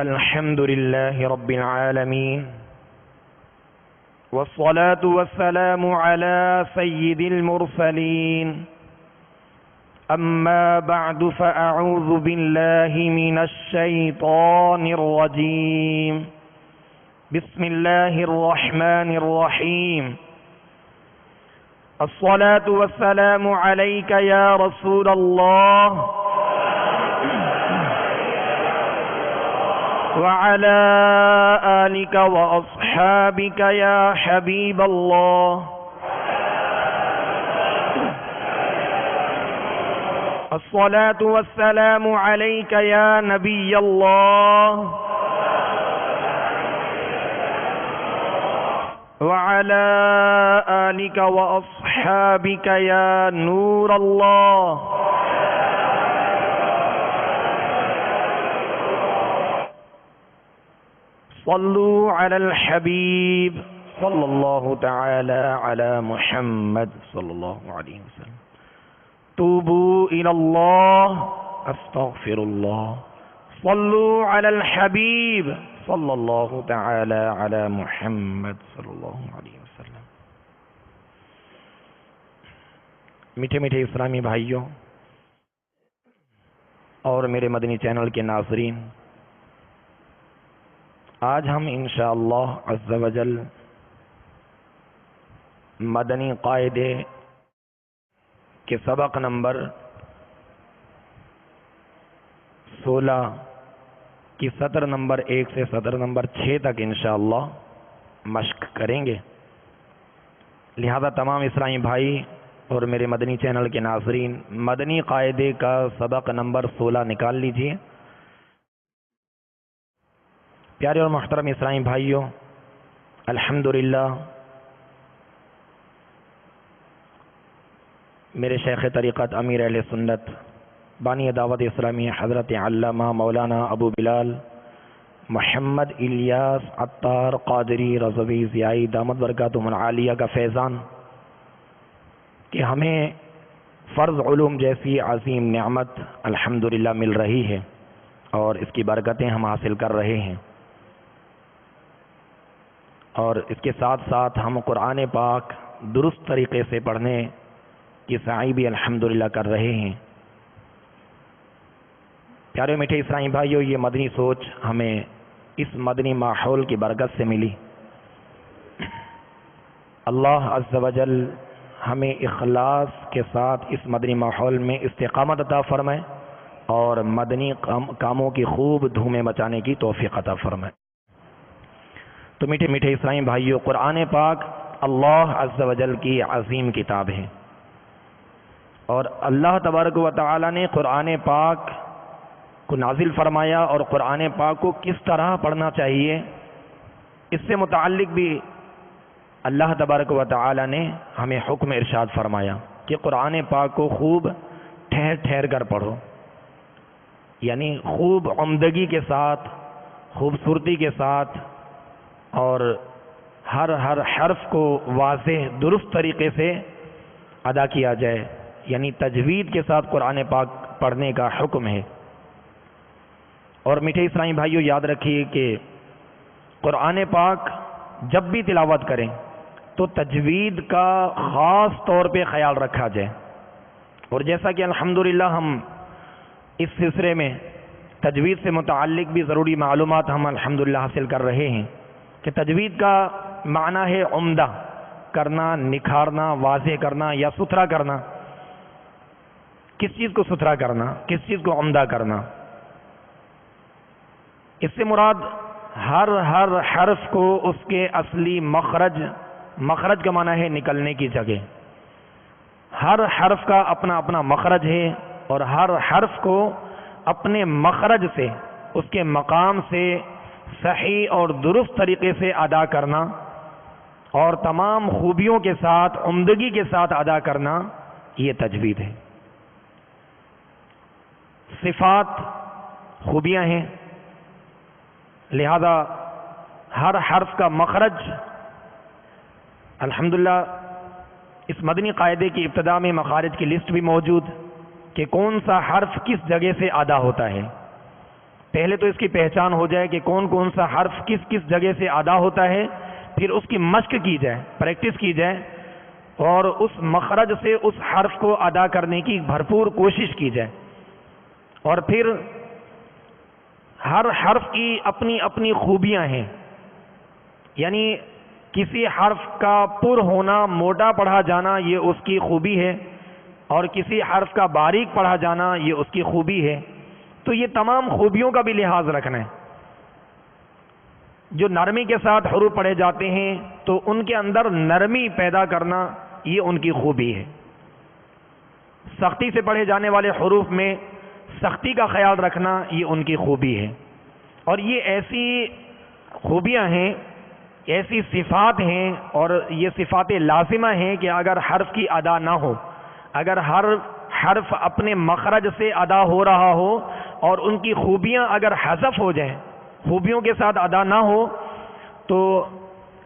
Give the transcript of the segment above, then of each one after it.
الحمد لله رب العالمين، والصلاة والسلام على سيد المرسلين. أما بعد فأعوذ بالله من الشيطان الرجيم. بسم الله الرحمن الرحيم. الصلاة والسلام عليك يا رسول الله وعلى آلك وأصحابك يا حبيب الله. الصلاة والسلام عليك يا نبي الله وعلى آلك وأصحابك يا نور الله. صلوا على الحبيب صلى الله تعالى على محمد صلى الله عليه وسلم. توبوا إلى الله أستغفر الله. صلوا على الحبيب صلى الله تعالى على محمد صلی اللہ علیہ وسلم. میٹھے میٹھے اسلامی بھائیوں اور میرے مدنی چینل کے ناظرین، آج ہم انشاءاللہ عز و جل مدنی قاعدے کے سبق نمبر 16 کی سطر نمبر 1 سے سطر نمبر 6 تک انشاءاللہ مشق کریں گے. لہذا تمام اسلامی بھائی اور میرے مدنی چینل کے ناظرین، مدنی قاعدے کا سبق نمبر 16 نکال لیجئے. پیارے اور محترم اسلامی بھائیوں، الحمدللہ میرے شیخ طریقت امیر اہل سنت بانی دعوت اسلامی حضرت علامہ مولانا ابو بلال محمد الیاس عطار قادری رضوی ضیائی دامت برکاتہم العالیہ کا فیضان کہ ہمیں فرض علوم جیسی عظیم نعمت الحمدللہ مل رہی ہے اور اس کی برکتیں ہم حاصل کر رہے ہیں، اور اس کے ساتھ ساتھ ہم قرآن پاک درست طریقے سے پڑھنے کی سعی بھی الحمدللہ کر رہے ہیں. پیارے میٹھے اسلامی بھائیوں، یہ مدنی سوچ ہمیں اس مدنی ماحول کی برکت سے ملی. اللہ عز و جل ہمیں اخلاص کے ساتھ اس مدنی ماحول میں استقامت عطا فرمائے اور مدنی کاموں کی خوب دھومیں مچانے کی توفیق عطا فرمائے. تو میٹھے میٹھے اسلامی بھائیوں، قرآن پاک اللہ عز و جل کی عظیم کتاب ہے، اور اللہ تبارک و تعالی نے قرآن پاک کو نازل فرمایا اور قرآن پاک کو کس طرح پڑھنا چاہیے اس سے متعلق بھی اللہ تبارک و تعالی نے ہمیں حکم ارشاد فرمایا کہ قرآن پاک کو خوب ٹھہر ٹھہر کر پڑھو، یعنی خوب عمدگی کے ساتھ، خوبصورتی کے ساتھ، اور ہر حرف کو واضح درست طریقے سے ادا کیا جائے، یعنی تجوید کے ساتھ قرآن پاک پڑھنے کا حکم ہے. اور میٹھے اسلامی بھائیوں، یاد رکھیے کہ قرآن پاک جب بھی تلاوت کریں تو تجوید کا خاص طور پہ خیال رکھا جائے. اور جیسا کہ الحمدللہ ہم اس سلسلے میں تجوید سے متعلق بھی ضروری معلومات ہم الحمدللہ حاصل کر رہے ہیں کہ تجوید کا معنی ہے عمدہ کرنا، نکھارنا، واضح کرنا یا ستھرا کرنا. کس چیز کو ستھرا کرنا، کس چیز کو عمدہ کرنا؟ اس سے مراد ہر حرف کو اس کے اصلی مخرج کا معنی ہے نکلنے کی جگہ. ہر حرف کا اپنا اپنا مخرج ہے، اور ہر حرف کو اپنے مخرج سے، اس کے مقام سے صحیح اور درست طریقے سے ادا کرنا اور تمام خوبیوں کے ساتھ، عمدگی کے ساتھ ادا کرنا، یہ تجوید ہے. صفات خوبیاں ہیں، لہذا ہر حرف کا مخرج الحمدللہ اس مدنی قاعدے کی ابتدا میں مخارج کی لسٹ بھی موجود کہ کون سا حرف کس جگہ سے ادا ہوتا ہے، پہلے تو اس کی پہچان ہو جائے کہ کون کون سا حرف کس کس جگہ سے ادا ہوتا ہے، پھر اس کی مشق کی جائے، پریکٹس کی جائے، اور اس مخرج سے اس حرف کو ادا کرنے کی بھرپور کوشش کی جائے، اور پھر ہر حرف کی اپنی اپنی خوبیاں ہیں، یعنی کسی حرف کا پر ہونا، موٹا پڑھا جانا، یہ اس کی خوبی ہے، اور کسی حرف کا باریک پڑھا جانا یہ اس کی خوبی ہے۔ تو یہ تمام خوبیوں کا بھی لحاظ رکھنا ہے۔ جو نرمی کے ساتھ حروف پڑھے جاتے ہیں تو ان کے اندر نرمی پیدا کرنا یہ ان کی خوبی ہے، سختی سے پڑھے جانے والے حروف میں سختی کا خیال رکھنا یہ ان کی خوبی ہے۔ اور یہ ایسی خوبیاں ہیں، ایسی صفات ہیں، اور یہ صفات لازمہ ہیں کہ اگر حرف کی ادا نہ ہو، اگر ہر حرف اپنے مخرج سے ادا ہو رہا ہو اور ان کی خوبیاں اگر حذف ہو جائیں، خوبیوں کے ساتھ ادا نہ ہو، تو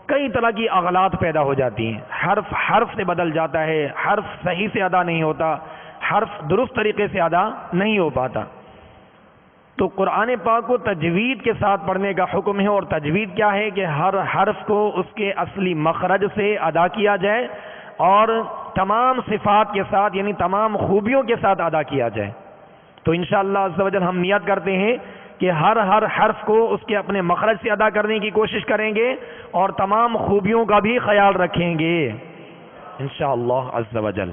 کئی طرح کی اغلاط پیدا ہو جاتی ہیں، حرف حرف سے بدل جاتا ہے، حرف صحیح سے ادا نہیں ہوتا، حرف درست طریقے سے ادا نہیں ہو پاتا۔ تو قرآن پاک کو تجوید کے ساتھ پڑھنے کا حکم ہے، اور تجوید کیا ہے کہ ہر حرف کو اس کے اصلی مخرج سے ادا کیا جائے اور تمام صفات کے ساتھ، یعنی تمام خوبیوں کے ساتھ ادا کیا جائے۔ تو انشاءاللہ عز و جل ہم نیت کرتے ہیں کہ ہر حرف کو اس کے اپنے مخرج سے ادا کرنے کی کوشش کریں گے اور تمام خوبیوں کا بھی خیال رکھیں گے انشاءاللہ عز و جل۔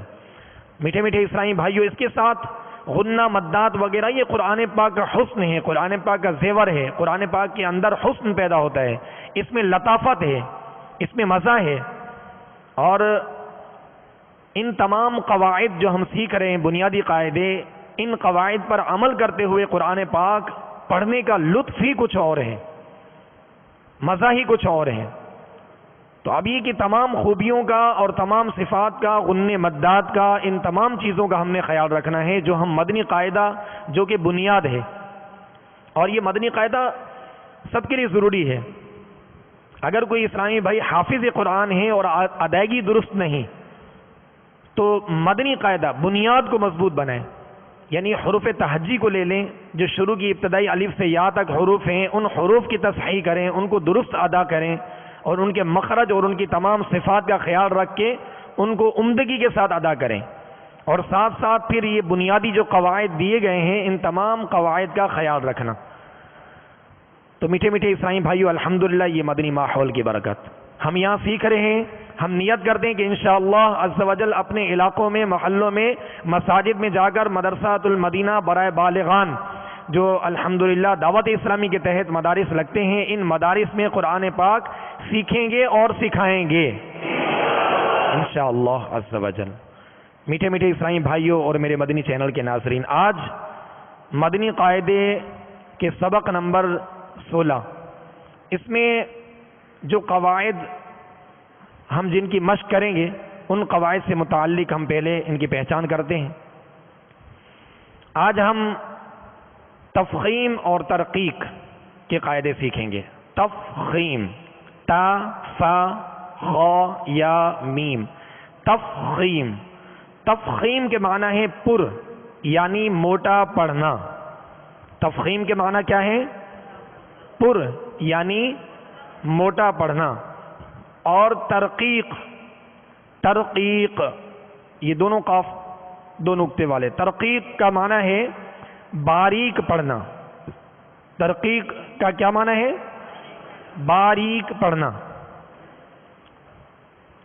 میٹھے میٹھے اسلامی بھائیوں، اس کے ساتھ غنہ، مدات وغیرہ یہ قرآن پاک کا حسن ہے، قرآن پاک کا زیور ہے، قرآن پاک کے اندر حسن پیدا ہوتا ہے، اس میں لطافت ہے، اس میں مزہ ہے۔ اور ان تمام قواعد جو ہم سیکھ رہے ہیں، بنیادی قاعدے، ان قواعد پر عمل کرتے ہوئے قرآن پاک پڑھنے کا لطف ہی کچھ اور ہے، مزہ ہی کچھ اور ہے۔ تو اب یہ کہ تمام خوبیوں کا اور تمام صفات کا، غنّ مدات کا، ان تمام چیزوں کا ہم نے خیال رکھنا ہے، جو ہم مدنی قاعدہ جو کہ بنیاد ہے، اور یہ مدنی قاعدہ سب کے لیے ضروری ہے۔ اگر کوئی اسلامی بھائی حافظ قرآن ہے اور ادائیگی درست نہیں، تو مدنی قاعدہ بنیاد کو مضبوط بنائیں، یعنی حروف تہجی کو لے لیں، جو شروع کی ابتدائی الف سے یا تک حروف ہیں، ان حروف کی تصحیح کریں، ان کو درست ادا کریں، اور ان کے مخرج اور ان کی تمام صفات کا خیال رکھ کے ان کو عمدگی کے ساتھ ادا کریں، اور ساتھ ساتھ پھر یہ بنیادی جو قواعد دیے گئے ہیں ان تمام قواعد کا خیال رکھنا۔ تو میٹھے میٹھے اسلامی بھائیو، الحمدللہ یہ مدنی ماحول کی برکت ہم یہاں سیکھ رہے ہیں۔ ہم نیت کرتے ہیں کہ انشاءاللہ عز و جل اپنے علاقوں میں، محلوں میں، مساجد میں جا کر مدرسۃ المدینہ برائے بالغان جو الحمدللہ دعوت اسلامی کے تحت مدارس لگتے ہیں، ان مدارس میں قرآن پاک سیکھیں گے اور سکھائیں گے انشاءاللہ عز و جل۔ میٹھے میٹھے اسلامی بھائیوں اور میرے مدنی چینل کے ناظرین، آج مدنی قاعدے کے سبق نمبر 16، اس میں جو قواعد ہم جن کی مشق کریں گے ان قواعد سے متعلق ہم پہلے ان کی پہچان کرتے ہیں۔ آج ہم تفخیم اور ترقیق کے قاعدے سیکھیں گے۔ تفخیم، تا، فا، خا، یا، میم۔ تفخیم، تفخیم کے معنی ہے پر، یعنی موٹا پڑھنا۔ تفخیم کے معنی کیا ہے؟ پر، یعنی موٹا پڑھنا۔ اور ترقیق، ترقیق یہ دونوں قاف دو نقطے والے۔ ترقیق کا معنی ہے باریک پڑھنا۔ ترقیق کا کیا معنی ہے؟ باریک پڑھنا۔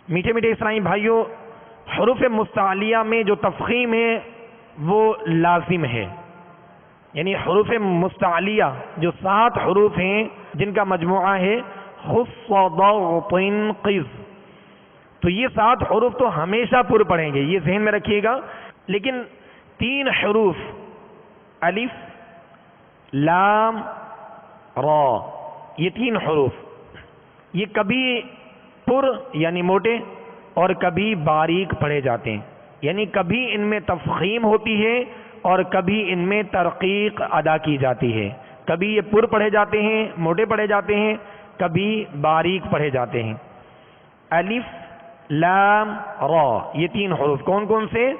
میٹھے میٹھے اسلامی بھائیوں، حروف مستعلیہ میں جو تفخیم ہے وہ لازم ہے، یعنی حروف مستعلیہ جو 7 حروف ہیں جن کا مجموعہ ہے خف ضغط قذ، تو یہ 7 حروف تو ہمیشہ پر پڑھیں گے، یہ ذہن میں رکھیے گا۔ لیکن 3 حروف الف، لام، را، یہ 3 حروف یہ کبھی پر یعنی موٹے اور کبھی باریک پڑھے جاتے ہیں، یعنی کبھی ان میں تفخیم ہوتی ہے اور کبھی ان میں ترقیق ادا کی جاتی ہے۔ کبھی یہ پر پڑھے جاتے ہیں، موٹے پڑھے جاتے ہیں، کبھی باریک پڑھے جاتے ہیں۔ الف، لام، را، یہ 3 حروف کون کون سے؟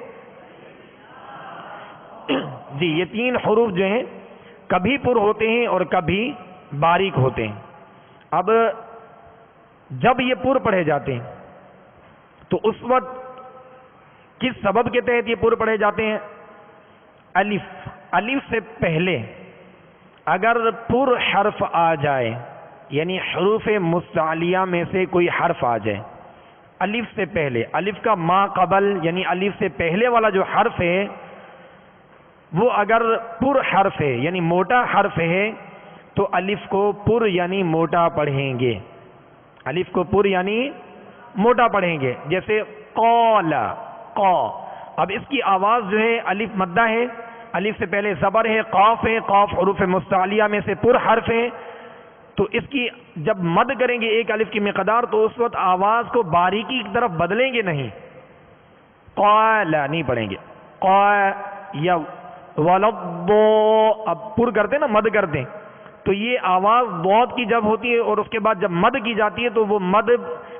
جی یہ 3 حروف جو ہیں کبھی پر ہوتے ہیں اور کبھی باریک ہوتے ہیں۔ اب جب یہ پر پڑھے جاتے ہیں تو اس وقت کس سبب کے تحت یہ پر پڑھے جاتے ہیں؟ الف سے پہلے اگر پر حرف آ جائے، یعنی حروف مستعلیہ میں سے کوئی حرف آ جائے، الف سے پہلے، الف کا ما قبل یعنی الف سے پہلے والا جو حرف ہے وہ اگر پر حرف ہے یعنی موٹا حرف ہے تو الف کو پر یعنی موٹا پڑھیں گے، الف کو پر یعنی موٹا پڑھیں گے۔ جیسے قال، قا، اب اس کی آواز جو ہے الف مدہ ہے، الف سے پہلے زبر ہے، قاف ہے، قاف حروف مستعلیہ میں سے پر حرف ہے، تو اس کی جب مد کریں گے ایک الف کی مقدار تو اس وقت آواز کو باریکی کی طرف بدلیں گے نہیں، قال نہیں پڑھیں گے، قا یا ولضو، اب پر کرتے ہیں نا، مد کرتے ہیں، تو یہ آواز ضاد کی جب ہوتی ہے اور اس کے بعد جب مد کی جاتی ہے تو وہ مد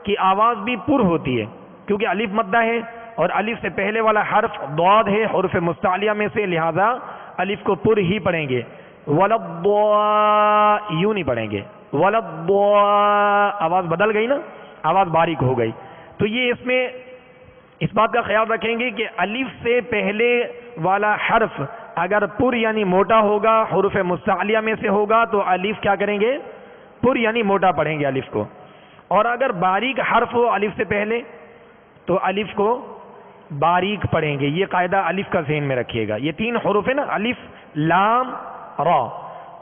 کی آواز بھی پر ہوتی ہے، کیونکہ الف مدہ ہے اور الف سے پہلے والا حرف ضاد ہے حروف مستعلیہ میں سے، لہذا الف کو پر ہی پڑھیں گے۔ ولضو، یوں نہیں پڑھیں گے، ولضو، آواز بدل گئی نا، آواز باریک ہو گئی۔ تو یہ اس میں اس بات کا خیال رکھیں گے کہ الف سے پہلے والا حرف اگر پر یعنی موٹا ہوگا، حروف مستعلیہ میں سے ہوگا تو الف کیا کریں گے؟ پر یعنی موٹا پڑھیں گے الف کو، اور اگر باریک حرف ہو الف سے پہلے تو الف کو باریک پڑھیں گے۔ یہ قاعدہ الف کا ذہن میں رکھیے گا۔ یہ تین حروف ہے نا، الف لام را،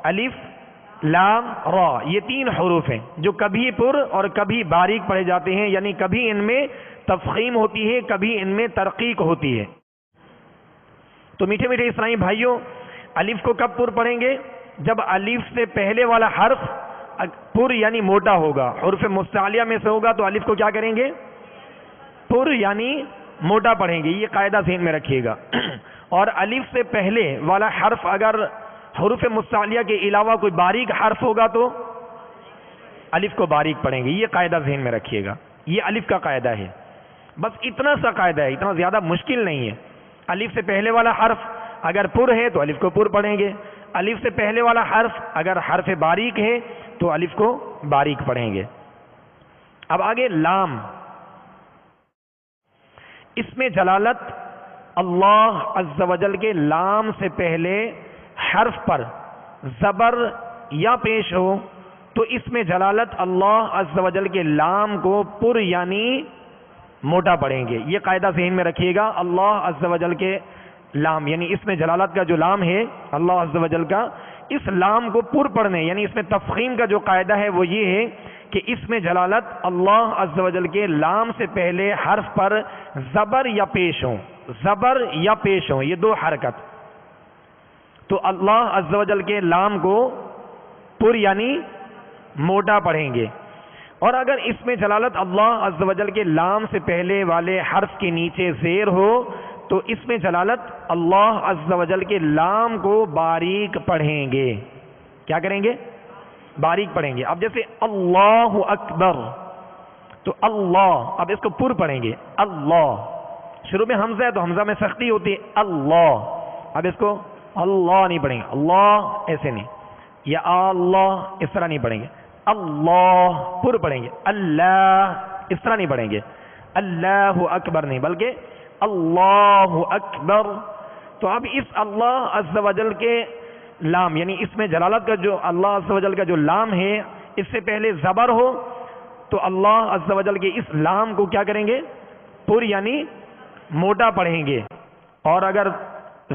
الف لام را، یہ تین حروف ہیں جو کبھی پر اور کبھی باریک پڑھے جاتے ہیں، یعنی کبھی ان میں تفخیم ہوتی ہے، کبھی ان میں ترقیق ہوتی ہے۔ تو میٹھے میٹھے اسلامی بھائیوں، الف کو کب پر پڑھیں گے؟ جب الف سے پہلے والا حرف پر یعنی موٹا ہوگا، حروف مستعلیہ میں سے ہوگا تو الف کو کیا کریں گے؟ پر یعنی موٹا پڑھیں گے۔ یہ قاعدہ ذہن میں رکھیے گا۔ اور الف سے پہلے والا حرف اگر حروف مستعلیہ کے علاوہ کوئی باریک حرف ہوگا تو الف کو باریک پڑھیں گے۔ یہ قاعدہ ذہن میں رکھیے گا، یہ الف کا قاعدہ ہے۔ بس اتنا سا قاعدہ ہے، اتنا زیادہ مشکل نہیں ہے۔ الف سے پہلے والا حرف اگر پر ہے تو الف کو پر پڑھیں گے، الف سے پہلے والا حرف اگر حرف باریک ہے تو الف کو باریک پڑھیں گے۔ اب آگے لام، اس میں جلالت اللہ عز و جل کے لام سے پہلے حرف پر زبر یا پیش ہو تو اس میں جلالت اللہ عز و جل کے لام کو پر یعنی موٹا پڑھیں گے۔ یہ قاعدہ ذہن میں رکھیے گا، اللہ عز و جل کے لام یعنی اس میں جلالت کا جو لام ہے اللہ عز و جل کا، اس لام کو پر پڑھنے یعنی اس میں تفخیم کا جو قاعدہ ہے وہ یہ ہے کہ اس میں جلالت اللہ عز و جل کے لام سے پہلے حرف پر زبر یا پیش ہوں، زبر یا پیش ہوں، یہ دو حرکت، تو اللہ عز و جل کے لام کو پر یعنی موٹا پڑھیں گے۔ اور اگر اس میں جلالت اللہ عز و جل کے لام سے پہلے والے حرف کے نیچے زیر ہو تو اس میں جلالت اللہ عز و جل کے لام کو باریک پڑھیں گے۔ کیا کریں گے؟ باریک پڑھیں گے۔ اب جیسے اللہ اکبر تو اللہ، اب اس کو پر پڑھیں گے، اللہ، شروع میں حمزہ ہے تو حمزہ میں سختی ہوتی ہے، اللہ، اب اس کو اللہ نہیں پڑھیں گے، اللہ ایسے نہیں، یا اللہ اس طرح نہیں پڑھیں گے، اللہ پر پڑھیں گے، اللہ اس طرح نہیں پڑھیں گے، اللہ اکبر نہیں بلکہ اللہ اکبر۔ تو اب اس اللہ عز و جل کے لام یعنی اس میں جلالت کا جو اللہ عز و جل کا جو لام ہے اس سے پہلے زبر ہو تو اللہ عز و جل کے اس لام کو کیا کریں گے؟ پر یعنی موٹا پڑھیں گے، اور اگر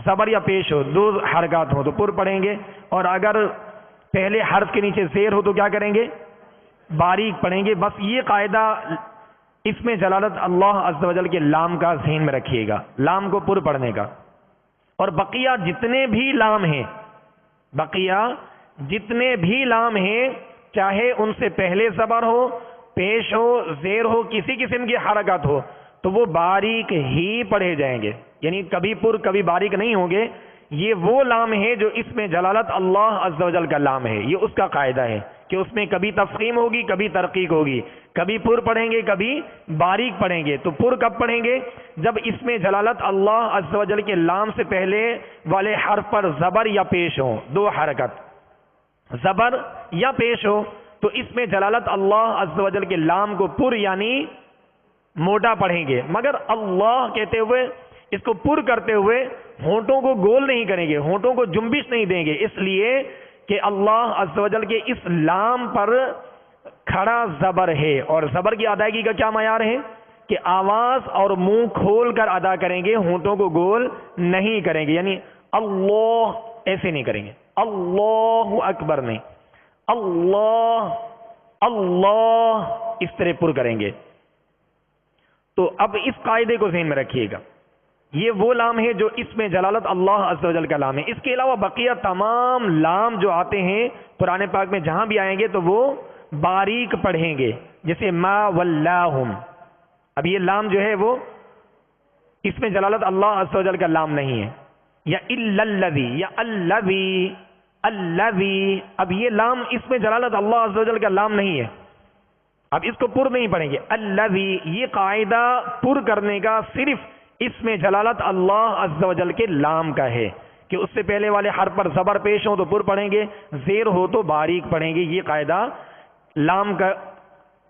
زبر یا پیش ہو دو حرکات ہو تو پر پڑھیں گے، اور اگر پہلے حرف کے نیچے زیر ہو تو کیا کریں گے؟ باریک پڑھیں گے۔ بس یہ قاعدہ اس میں جلالت اللہ عز و جل کے لام کا ذہن میں رکھیے گا، لام کو پر پڑھنے کا۔ اور بقیہ جتنے بھی لام ہیں، بقیہ جتنے بھی لام ہیں، چاہے ان سے پہلے زبر ہو، پیش ہو، زیر ہو، کسی قسم کی حرکت ہو تو وہ باریک ہی پڑھے جائیں گے، یعنی کبھی پر کبھی باریک نہیں ہوں گے۔ یہ وہ لام ہے جو اس میں جلالت اللہ عز و جل کا لام ہے، یہ اس کا قاعدہ ہے کہ اس میں کبھی تفخیم ہوگی کبھی ترقیق ہوگی، کبھی پر پڑھیں گے کبھی باریک پڑھیں گے. تو پر کب پڑھیں گے؟ جب اس میں جلالت اللہ عز و جل کے لام سے پہلے والے حرف پر زبر یا پیش ہو، دو حرکت زبر یا پیش ہو، تو اس میں جلالت اللہ عز و جل کے لام کو پر یعنی موٹا پڑھیں گے. مگر اللہ کہتے ہوئے اس کو پر کرتے ہوئے ہونٹوں کو گول نہیں کریں گے، ہونٹوں کو جنبش نہیں دیں گے، اس لیے کہ اللہ عز و جل کے اس لام پر کھڑا زبر ہے، اور زبر کی ادائیگی کا کیا معیار ہے کہ آواز اور منہ کھول کر ادا کریں گے، ہونٹوں کو گول نہیں کریں گے. یعنی اللہ ایسے نہیں کریں گے، اللہ اکبر نہیں، اللہ اللہ اس طرح پر کریں گے. تو اب اس قاعدے کو ذہن میں رکھیے گا، یہ وہ لام ہے جو اس میں جلالت اللہ عز و جل کا لام ہے. اس کے علاوہ بقیہ تمام لام جو آتے ہیں قرآن پاک میں جہاں بھی آئیں گے تو وہ باریک پڑھیں گے، جیسے ما ولاہم. اب یہ لام جو ہے وہ اس میں جلالت اللہ عز و جل کا لام نہیں ہے. یا الا الذی، یا الذی، الذی، اب یہ لام اس میں جلالت اللہ عز و جل کا لام نہیں ہے، اب اس کو پر نہیں پڑھیں گے. الذی، یہ قاعدہ پر کرنے کا صرف اس میں جلالت اللہ عز و جل کے لام کا ہے کہ اس سے پہلے والے حرف پر زبر پیش ہو تو پر پڑھیں گے، زیر ہو تو باریک پڑھیں گے. یہ قاعدہ لام کا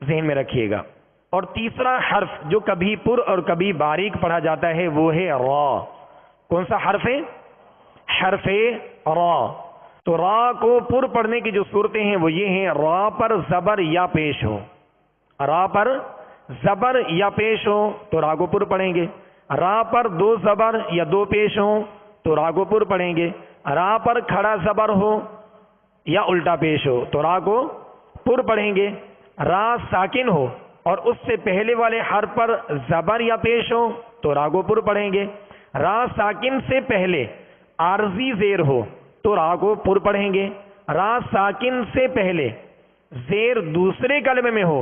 ذہن میں رکھیے گا. اور تیسرا حرف جو کبھی پر اور کبھی باریک پڑھا جاتا ہے وہ ہے را. کون سا حرف ہے؟ حرف را. تو را کو پر پڑھنے کی جو صورتیں ہیں وہ یہ ہیں: را پر زبر یا پیش ہو، را پر زبر یا پیش ہو تو را کو پر پڑھیں گے. را پر دو زبر یا دو پیش ہو تو را کو پر پڑھیں گے. را پر کھڑا زبر ہو یا الٹا پیش ہو تو را کو پر پڑھیں گے. را ساکن ہو اور اس سے پہلے والے حرف پر زبر یا پیش ہو تو را کو پر پڑھیں گے. را ساکن سے پہلے عارضی زیر ہو تو را کو پر پڑھیں گے. را ساکن سے پہلے زیر دوسرے کلمے میں ہو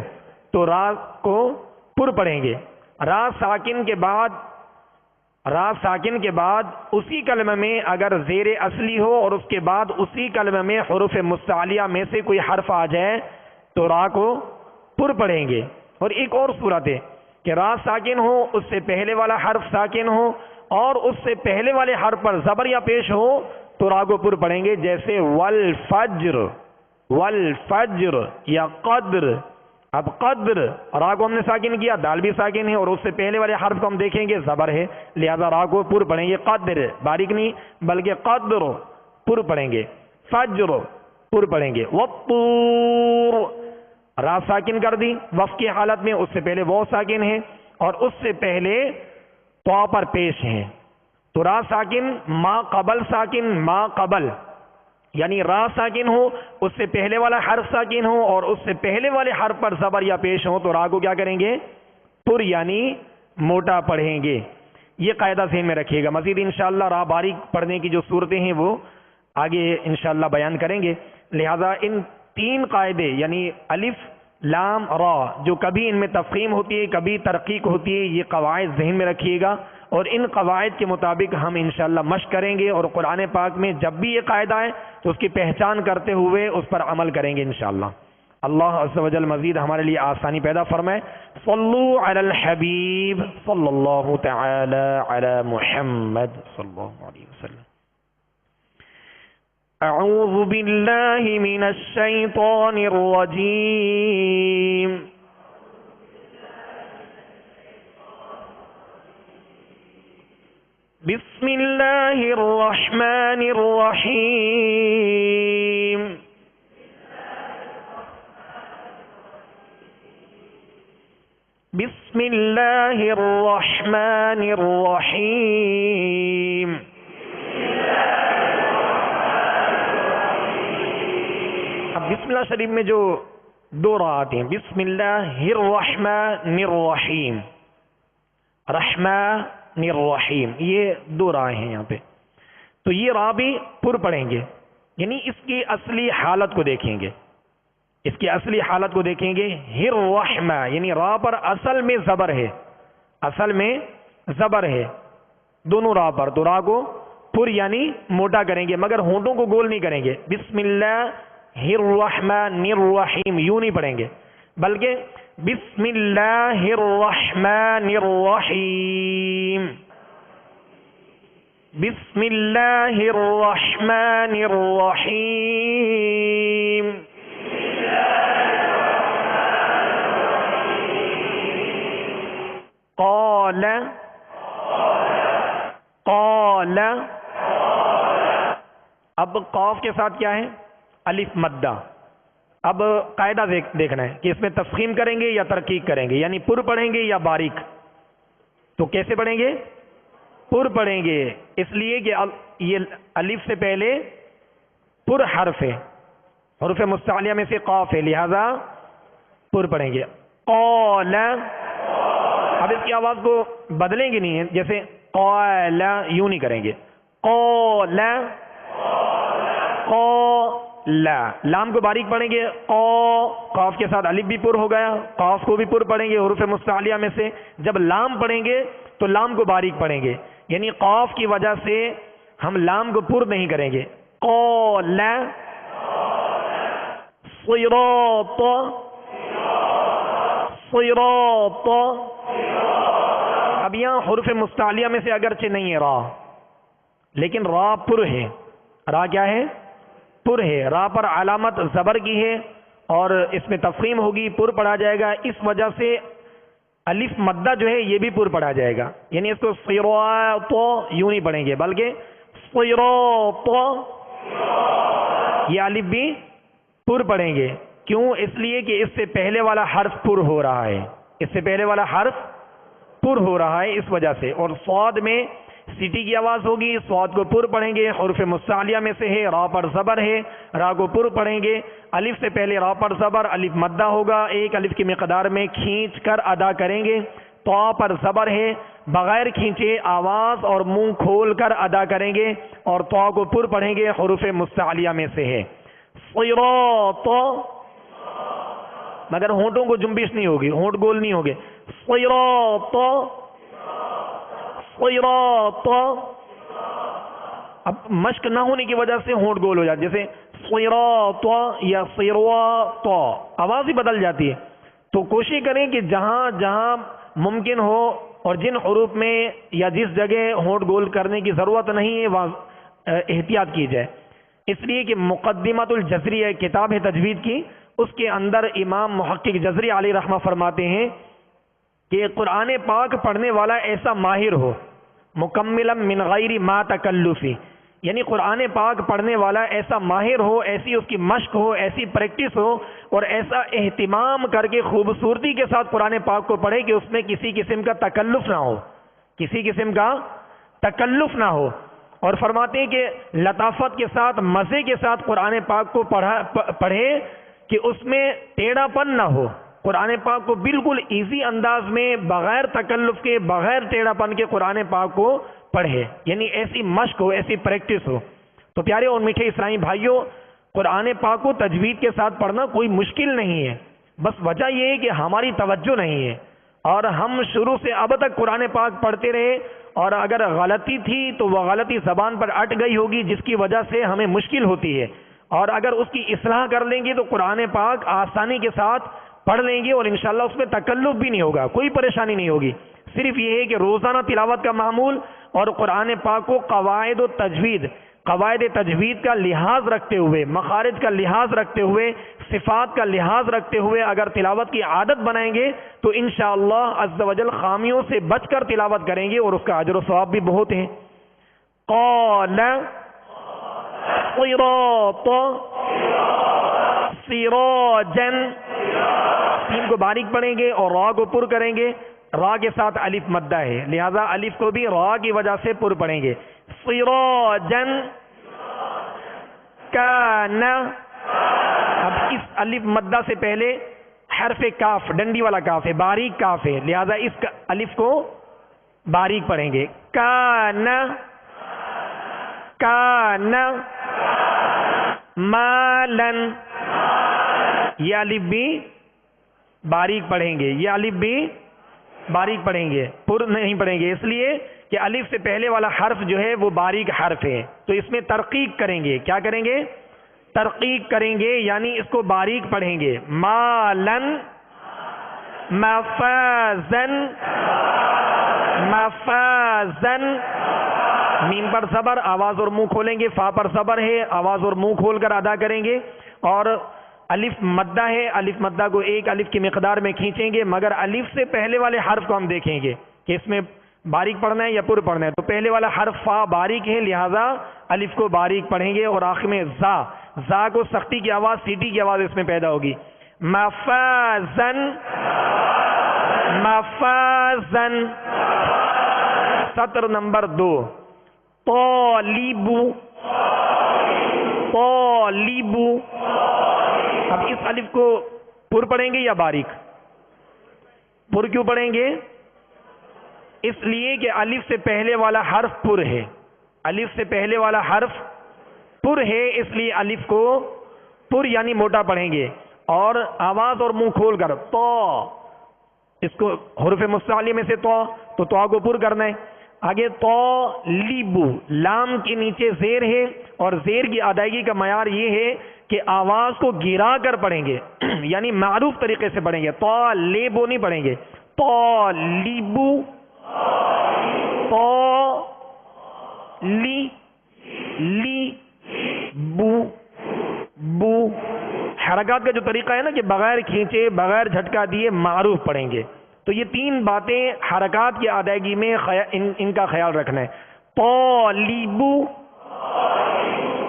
تو را کو پر پڑھیں گے. را ساکن کے بعد اسی کلمہ میں اگر زیر اصلی ہو اور اس کے بعد اسی کلمہ میں حروف مستعلیہ میں سے کوئی حرف آ جائے تو را کو پر پڑھیں گے. اور ایک اور صورت ہے کہ را ساکن ہو، اس سے پہلے والا حرف ساکن ہو اور اس سے پہلے والے حرف پر زبر یا پیش ہو تو را کو پر پڑھیں گے، جیسے والفجر، والفجر یا قدر. اب قدر را کو ہم نے ساکن کیا، دال بھی ساکن ہے اور اس سے پہلے والے حرف کو ہم دیکھیں گے زبر ہے، لہذا را کو پر پڑھیں گے. قدر باریک نہیں بلکہ قدر پر پڑھیں گے. فجر پر پڑھیں گے. والطور را ساکن کر دی وقف کی حالت میں، اس سے پہلے وہ ساکن ہے اور اس سے پہلے تو پر پیش ہے تو را ساکن ما قبل ساکن، ما قبل یعنی را ساکن ہو، اس سے پہلے والا حرف ساکن ہو اور اس سے پہلے والے حرف پر زبر یا پیش ہو تو را کو کیا کریں گے؟ پر یعنی موٹا پڑھیں گے. یہ قاعدہ ذہن میں رکھیے گا. مزید انشاءاللہ را باریک پڑھنے کی جو صورتیں ہیں وہ آگے انشاءاللہ بیان کریں گے. لہذا ان تین قاعدے یعنی الف لام را جو کبھی ان میں تفخیم ہوتی ہے کبھی ترقیق ہوتی ہے، یہ قواعد ذہن میں رکھیے گا اور ان قواعد کے مطابق ہم انشاءاللہ مشق کریں گے اور قرآن پاک میں جب بھی یہ قاعدہ ہے تو اس کی پہچان کرتے ہوئے اس پر عمل کریں گے انشاءاللہ. اللہ عز و جل مزید ہمارے لیے آسانی پیدا فرمائے. صلو علی الحبیب صلی اللہ تعالی علی محمد صلی اللہ علیہ وسلم. اعوذ باللہ من الشیطان الرجیم. بسم اللہ الرحمن الرحیم. بسم اللہ الرحمن الرحیم. اب بسم اللہ شریف میں جو دو را آتے ہیں، بسم اللہ الرحمن الرحیم، رحمن الرحیم، یہ دو رائے ہیں یہاں پہ. تو یہ را بھی پر پڑھیں گے، یعنی اس کی اصلی حالت کو دیکھیں گے، اس کی اصلی حالت کو دیکھیں گے. الرحمہ یعنی را پر اصل میں زبر ہے، اصل میں زبر ہے دونوں را پر، تو را کو پر یعنی موٹا کریں گے مگر ہونٹوں کو گول نہیں کریں گے. بسم اللہ الرحمن الرحیم، یوں نہیں پڑھیں گے، بلکہ بسم اللہ الرحمن الرحیم، بسم اللہ الرحمن الرحیم. قال قال، اب قاف کے ساتھ کیا ہے؟ الف مدہ. اب قاعدہ دیکھنا ہے کہ اس میں تفخیم کریں گے یا ترقیق کریں گے، یعنی پر پڑھیں گے یا باریک. تو کیسے پڑھیں گے؟ پر پڑھیں گے، اس لیے کہ یہ الف سے پہلے پر حرف ہے، حروف مستعلیہ میں سے قاف ہے، لہذا پر پڑھیں گے. قال، اب اس کی آواز کو بدلیں گے نہیں ہے، جیسے قال یوں نہیں کریں گے. قال قال، لام کو باریک پڑھیں گے. قاف کے ساتھ الف بھی پر ہو گیا، قاف کو بھی پر پڑھیں گے حروف مستعلیہ میں سے. جب لام پڑھیں گے تو لام کو باریک پڑھیں گے، یعنی قاف کی وجہ سے ہم لام کو پر نہیں کریں گے. قال صراط صراط. اب یہاں حروف مستعلیہ میں سے اگرچہ نہیں ہے را، لیکن را پر ہے. را کیا ہے؟ پر ہے. را پر علامت زبر کی ہے اور اس میں تفخیم ہوگی، پر پڑھا جائے گا. اس وجہ سے الف مدہ جو ہے یہ بھی پر پڑھا جائے گا، یعنی اس کو صراط یوں نہیں پڑھیں گے بلکہ صراط، یہ الف بھی پر پڑھیں گے. کیوں؟ اس لیے کہ اس سے پہلے والا حرف پر ہو رہا ہے، اس سے پہلے والا حرف پر ہو رہا ہے، اس وجہ سے. اور صاد میں سیٹی کی آواز ہوگی، صاد کو پر پڑھیں گے، حروف مستعلیہ میں سے ہے، را پر زبر ہے، را کو پر پڑھیں گے. الف سے پہلے را پر زبر، الف مدہ ہوگا، ایک الف کی مقدار میں کھینچ کر ادا کریں گے. طا پر زبر ہے، بغیر کھینچے آواز اور منہ کھول کر ادا کریں گے، اور طا کو پر پڑھیں گے، حروف مستعلیہ میں سے ہے. صراط، مگر ہونٹوں کو جنبش نہیں ہوگی، ہونٹ گول نہیں ہوگے. صراط صراط. اب مشق نہ ہونے کی وجہ سے ہونٹ گول ہو جاتے، جیسے صراط یا صراط، آواز ہی بدل جاتی ہے. تو کوشش کریں کہ جہاں جہاں ممکن ہو اور جن حروف میں یا جس جگہ ہونٹ گول کرنے کی ضرورت نہیں ہے وہاں احتیاط کی جائے. اس لیے کہ مقدمۃ الجزری ہے، کتاب ہے تجوید کی، اس کے اندر امام محقق جزری علیہ رحمہ فرماتے ہیں کہ قرآن پاک پڑھنے والا ایسا ماہر ہو، مکملا من غیر ما تکلفی، یعنی قرآن پاک پڑھنے والا ایسا ماہر ہو، ایسی اس کی مشق ہو، ایسی پریکٹس ہو اور ایسا اہتمام کر کے خوبصورتی کے ساتھ قرآن پاک کو پڑھے کہ اس میں کسی قسم کا تکلف نہ ہو، کسی قسم کا تکلف نہ ہو. اور فرماتے ہیں کہ لطافت کے ساتھ، مزے کے ساتھ قرآن پاک کو پڑھے کہ اس میں ٹیڑھا پن نہ ہو. قرآن پاک کو بالکل ایزی انداز میں بغیر تکلف کے، بغیر ٹیڑھا پن کے قرآن پاک کو پڑھے، یعنی ایسی مشق ہو، ایسی پریکٹس ہو. تو پیارے اور میٹھے اسلامی بھائیوں، قرآن پاک کو تجوید کے ساتھ پڑھنا کوئی مشکل نہیں ہے، بس وجہ یہ ہے کہ ہماری توجہ نہیں ہے اور ہم شروع سے اب تک قرآن پاک پڑھتے رہے، اور اگر غلطی تھی تو وہ غلطی زبان پر اٹ گئی ہوگی جس کی وجہ سے ہمیں مشکل ہوتی ہے، اور اگر اس کی اصلاح کر لیں گے تو قرآن پاک آسانی کے ساتھ پڑھ لیں گے اور انشاءاللہ اس میں تکلف بھی نہیں ہوگا، کوئی پریشانی نہیں ہوگی. صرف یہ ہے کہ روزانہ تلاوت کا معمول اور قرآن پاک کو قواعد تجوید کا لحاظ رکھتے ہوئے، مخارج کا لحاظ رکھتے ہوئے، صفات کا لحاظ رکھتے ہوئے اگر تلاوت کی عادت بنائیں گے تو انشاءاللہ عز و جل خامیوں سے بچ کر تلاوت کریں گے اور اس کا اجر و ثواب بھی بہت ہے. قال صراط سراجا، سین کو باریک پڑھیں گے اور را کو پر کریں گے. را کے ساتھ الف مدہ ہے، لہذا الف کو بھی را کی وجہ سے پر پڑھیں گے. سراجا کان، اب اس الف مدہ سے پہلے حرف کاف، ڈنڈی والا کاف ہے، باریک کاف ہے، لہذا اس الف کو باریک پڑھیں گے. کان کان مالن، یہ الف بھی باریک پڑھیں گے، یہ الف بھی باریک پڑھیں گے، پر نہیں پڑھیں گے، اس لیے کہ الف سے پہلے والا حرف جو ہے وہ باریک حرف ہے، تو اس میں ترقیق کریں گے. کیا کریں گے؟ ترقیق کریں گے یعنی اس کو باریک پڑھیں گے. مالن مفازن مفازن. میم پر صبر، آواز اور منہ کھولیں گے. فا پر صبر ہے، آواز اور منہ کھول کر ادا کریں گے. اور الف مدہ ہے، الف مدہ کو ایک الف کی مقدار میں کھینچیں گے، مگر الف سے پہلے والے حرف کو ہم دیکھیں گے کہ اس میں باریک پڑھنا ہے یا پر پڑھنا ہے. تو پہلے والا حرف فا باریک ہے، لہذا الف کو باریک پڑھیں گے. اور آخر میں زا، زا کو سختی کی آواز، سیٹی کی آواز اس میں پیدا ہوگی. مفازن مفازن. سطر نمبر 2. طالبو طالبو. اب اس الف کو پر پڑھیں گے یا باریک؟ پر کیوں پڑھیں گے؟ اس لیے کہ الف سے پہلے والا حرف پر ہے. الف سے پہلے والا حرف پر ہے، اس لیے الف کو پر یعنی موٹا پڑھیں گے. اور آواز اور منہ کھول کر تو، اس کو حروف مستعلی میں سے تو کو پر کرنا ہے. آگے تو لیبو، لام کے نیچے زیر ہے، اور زیر کی ادائیگی کا معیار یہ ہے کہ آواز کو گرا کر پڑھیں گے یعنی معروف طریقے سے پڑھیں گے. تو لیبو نہیں پڑھیں گے. تو لیبو تو لی بو بو. حرکات کا جو طریقہ ہے نا کہ بغیر کھینچے بغیر جھٹکا دیے معروف پڑھیں گے. تو یہ 3 باتیں حرکات کی ادائیگی میں ان کا خیال رکھنا ہے. طالبو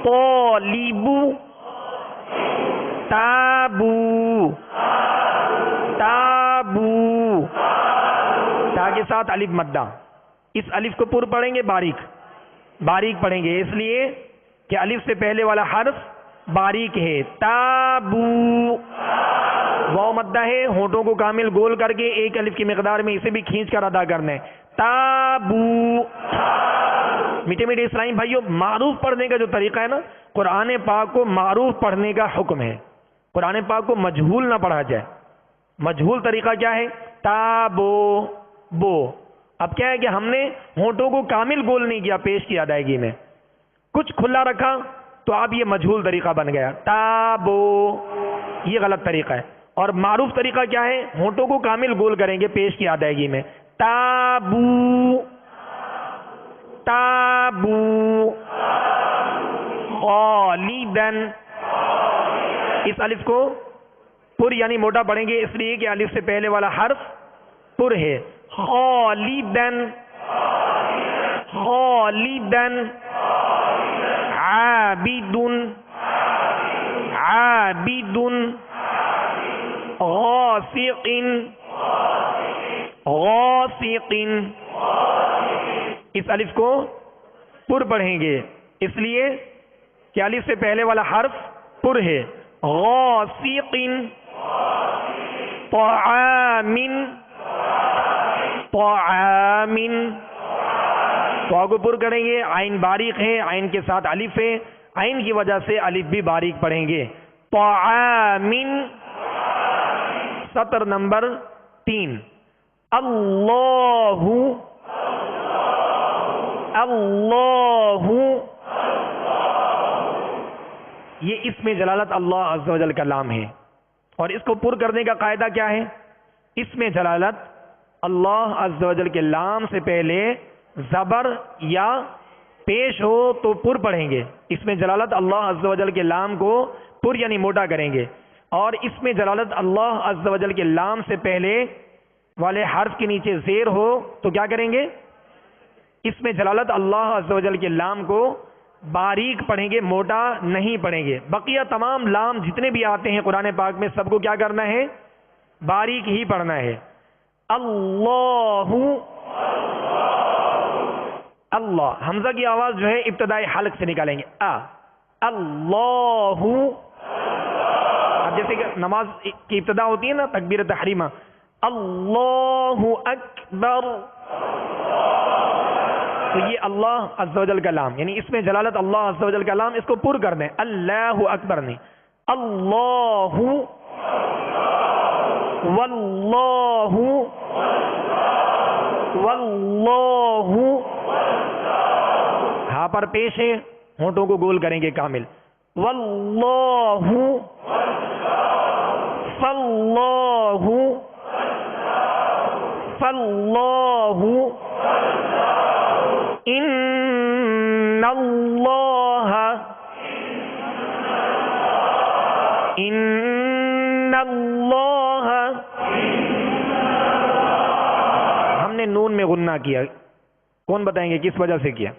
طالبو. تابو تابو. تا کے ساتھ الف مدہ. اس الف کو پر پڑھیں گے باریک پڑھیں گے، اس لیے کہ الف سے پہلے والا حرف باریک ہے. تابو. واو مدہ ہے، ہونٹوں کو کامل گول کر کے ایک الف کی مقدار میں اسے بھی کھینچ کر ادا کرنا ہے. تابو. میٹھے میٹھے اسلامی بھائیوں، معروف پڑھنے کا جو طریقہ ہے نا، قرآن پاک کو معروف پڑھنے کا حکم ہے. قرآن پاک کو مجہول نہ پڑھا جائے. مجہول طریقہ کیا ہے؟ تابو بو. اب کیا ہے کہ ہم نے ہونٹوں کو کامل گول نہیں کیا پیش کی ادائیگی میں، کچھ کھلا رکھا، تو اب یہ مجہول طریقہ بن گیا. تابو یہ غلط طریقہ ہے. اور معروف طریقہ کیا ہے؟ ہونٹوں کو کامل گول کریں گے پیش کی ادائیگی میں. تابو تابو. خالدن. اس الف کو پر یعنی موٹا پڑھیں گے، اس لیے کہ الف سے پہلے والا حرف پر ہے. خالدن خالدن. عابدن عابدن. غاسق غاسق. اس الف کو پر پڑھیں گے، اس لیے کہ الف سے پہلے والا حرف پر ہے. غاسق. طعام طعام. تو کو پر کریں گے، عین باریک ہے، عین کے ساتھ الف ہے، عین کی وجہ سے الف بھی باریک پڑھیں گے. طعام. سطر نمبر 3. اللہ اللہ. یہ اسم جلالت اللہ عز و جل کا لام ہے، اور اس کو پر کرنے کا قاعدہ کیا ہے؟ اسم جلالت اللہ عز و جل کے لام سے پہلے زبر یا پیش ہو تو پر پڑھیں گے. اسم جلالت اللہ عز و جل کے لام کو پر یعنی موٹا کریں گے. اور اسم جلالت اللہ عز و جل کے لام سے پہلے والے حرف کے نیچے زیر ہو تو کیا کریں گے؟ اسم جلالت اللہ عز و جل کے لام کو باریک پڑھیں گے، موٹا نہیں پڑھیں گے. بقیہ تمام لام جتنے بھی آتے ہیں قرآن پاک میں سب کو کیا کرنا ہے؟ باریک ہی پڑھنا ہے. اللہ اللہ. حمزہ کی آواز جو ہے ابتدائی حلق سے نکالیں گے. اللہ. اب جیسے کہ نماز کی ابتدا ہوتی ہے نا تکبیر تحریمہ، اللہ اکبر، تو یہ اللہ عز و جل کا لام یعنی اس میں جلالت اللہ عز و جل کا لام، اس کو پر کر دیں. اللہ اکبر نہیں. اللہ واللہ واللہ. ہاں پر پیش ہے، ہونٹوں کو گول کریں گے کامل. واللہ فاللہ فاللہ ان اللہ ان اللہ. ہم نے نون میں غنہ کیا، کون بتائیں گے کس وجہ سے کیا؟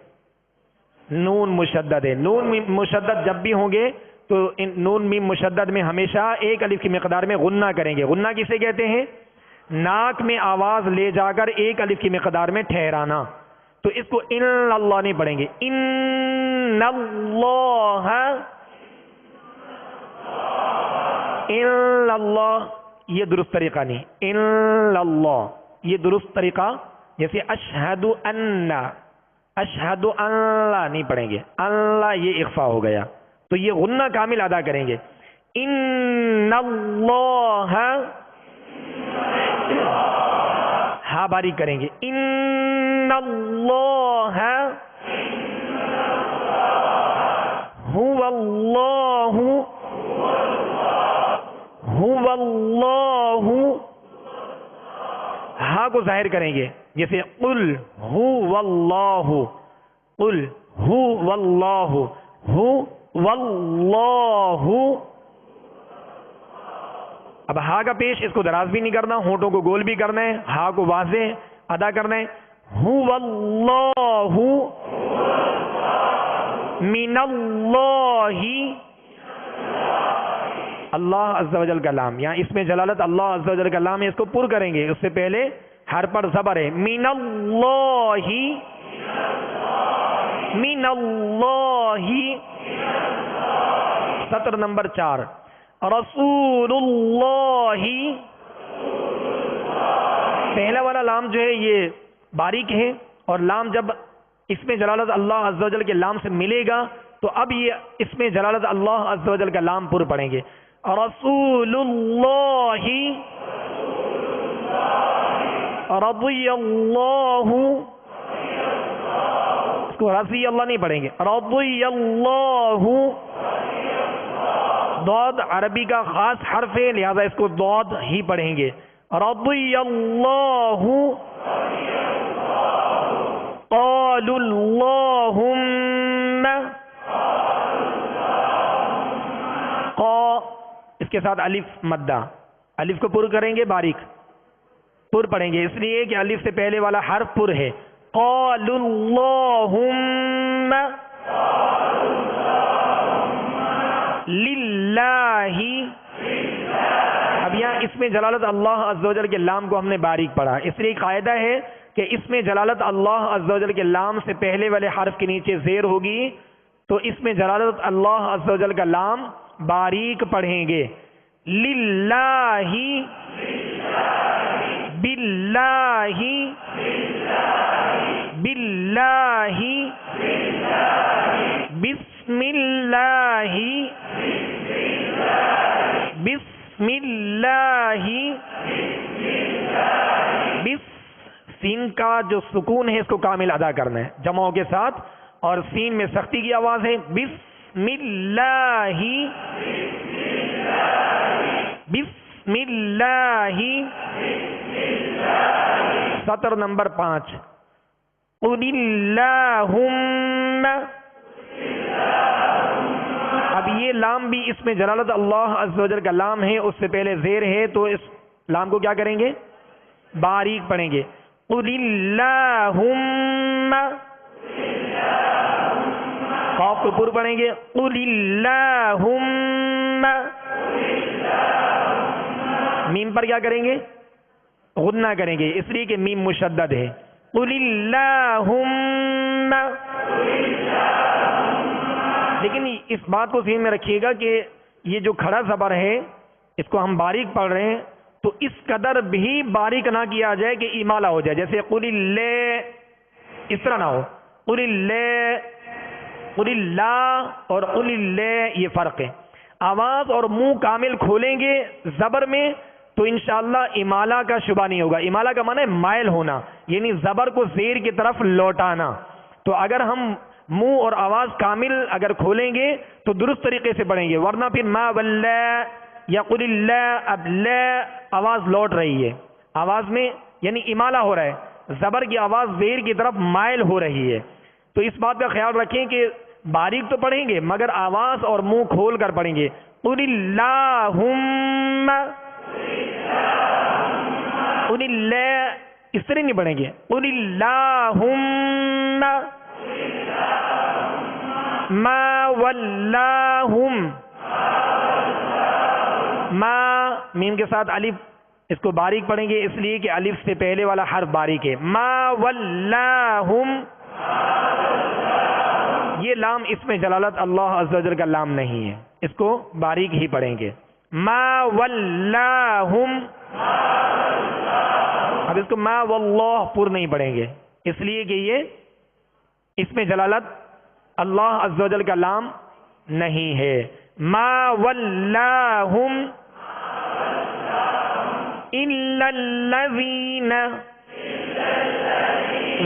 نون مشدد ہے. نون مشدد جب بھی ہوں گے تو نون میم مشدد میں ہمیشہ ایک الف کی مقدار میں غنہ کریں گے. غنہ کسے کہتے ہیں؟ ناک میں آواز لے جا کر ایک الف کی مقدار میں ٹھہرانا. تو اس کو ان اللہ نہیں پڑھیں گے، ان اللہ ان اللہ، یہ درست طریقہ نہیں. ان اللہ یہ درست طریقہ، جیسے اشہد ان، اشہد اللہ نہیں پڑھیں گے، اللہ یہ اخفا ہو گیا. تو یہ غنہ کامل ادا کریں گے. ان اللہ، ہاں باریک کریں گے. ان اللہ هو اللہ هو اللہ، ہاں کو ظاہر کریں گے، جیسے قل هو اللہ، قل هو اللہ، هو اللہ. اب ہا کا پیش اس کو دراز بھی نہیں کرنا، ہونٹوں کو گول بھی کرنا ہے، ہا کو واضح ادا کرنا ہے. هو اللہ من اللہ، اللہ عز و جل کا لام، یہاں اس میں جلالت اللہ عز و جل کا لام ہے، اس کو پر کریں گے. اس سے پہلے ہر پر زبر ہے. من اللہ، من اللہ. سطر نمبر 4. رسول اللہ، پہلا والا لام جو ہے یہ باریک ہے، اور لام جب اس میں جلالت اللہ عز و جل کے لام سے ملے گا تو اب یہ اس میں جلالت اللہ عز و جل کا لام پر پڑھیں گے. رسول اللہ رضی اللہ، اس کو رضی اللہ نہیں پڑھیں گے، رضی اللہ. ضاد عربی کا خاص حرف ہے، لہذا اس کو ضاد ہی پڑھیں گے. رضی اللہ. قالوا اللہم، اس کے ساتھ الف مدہ، الف کو پر کریں گے، باریک پر پڑھیں گے، اس لیے کہ الف سے پہلے والا حرف پر ہے. قالوا اللہم للہ. اب یہاں اس میں جلالت اللہ عز و جل کے لام کو ہم نے باریک پڑھا، اس لیے قاعدہ ہے کہ اس میں جلالت اللہ عز و جل کے لام سے پہلے والے حرف کے نیچے زیر ہوگی، تو اس میں جلالت اللہ عز و جل کا لام باریک پڑھیں گے. للہ، باللہ، باللہ، بسم اللہ، بسم اللہ. سین کا جو سکون ہے اس کو کامل ادا کرنا ہے جمعوں کے ساتھ، اور سین میں سختی کی آواز ہے. بسم اللہ، بسم اللہ. سطر نمبر 5. قل اللہم، اب یہ لام بھی اس میں جلالت اللہ عز و جل کا لام ہے، اس سے پہلے زیر ہے، تو اس لام کو کیا کریں گے؟ باریک پڑھیں گے. قل اللہم، قاف کو پر پڑھیں گے. قل اللہم، میم پر کیا کریں گے؟ غنہ کریں گے، اس لیے کہ میم مشدد ہے. قل اللہم. لیکن اس بات کو ذہن میں رکھیے گا کہ یہ جو کھڑا زبر ہے اس کو ہم باریک پڑھ رہے ہیں، تو اس قدر بھی باریک نہ کیا جائے کہ ایمالہ ہو جائے. جیسے قل اللہ، اس طرح نہ ہو. قل اللہ، قل اللہ اور قل اللہ یہ فرق ہے. آواز اور منہ کامل کھولیں گے زبر میں تو انشاءاللہ امالہ کا شبہ نہیں ہوگا. امالہ کا معنی ہے مائل ہونا، یعنی زبر کو زیر کی طرف لوٹانا. تو اگر ہم منہ اور آواز کامل اگر کھولیں گے تو درست طریقے سے پڑھیں گے، ورنہ پھر ما واللہ یا قل اللہ، اب لا آواز لوٹ رہی ہے، آواز میں یعنی امالہ ہو رہا ہے، زبر کی آواز زیر کی طرف مائل ہو رہی ہے. تو اس بات کا خیال رکھیں کہ باریک تو پڑھیں گے مگر آواز اور منہ کھول کر پڑھیں گے. قل اللہم، قل اللہ اس طرح نہیں پڑھیں گے، قل اللہم ما ولاہم، ما میم کے ساتھ الف، اس کو باریک پڑھیں گے اس لیے کہ الف سے پہلے والا حرف باریک ہے. ما ولاہم، یہ لام اس میں جلالت اللہ عز و جل کا لام نہیں ہے، اس کو باریک ہی پڑھیں گے. ما ولاہم، اب اس کو ما واللہ پر نہیں پڑھیں گے اس لیے کہ یہ اس میں جلالت اللہ عز و جل کا لام نہیں ہے. ما ولاہم الا الذین،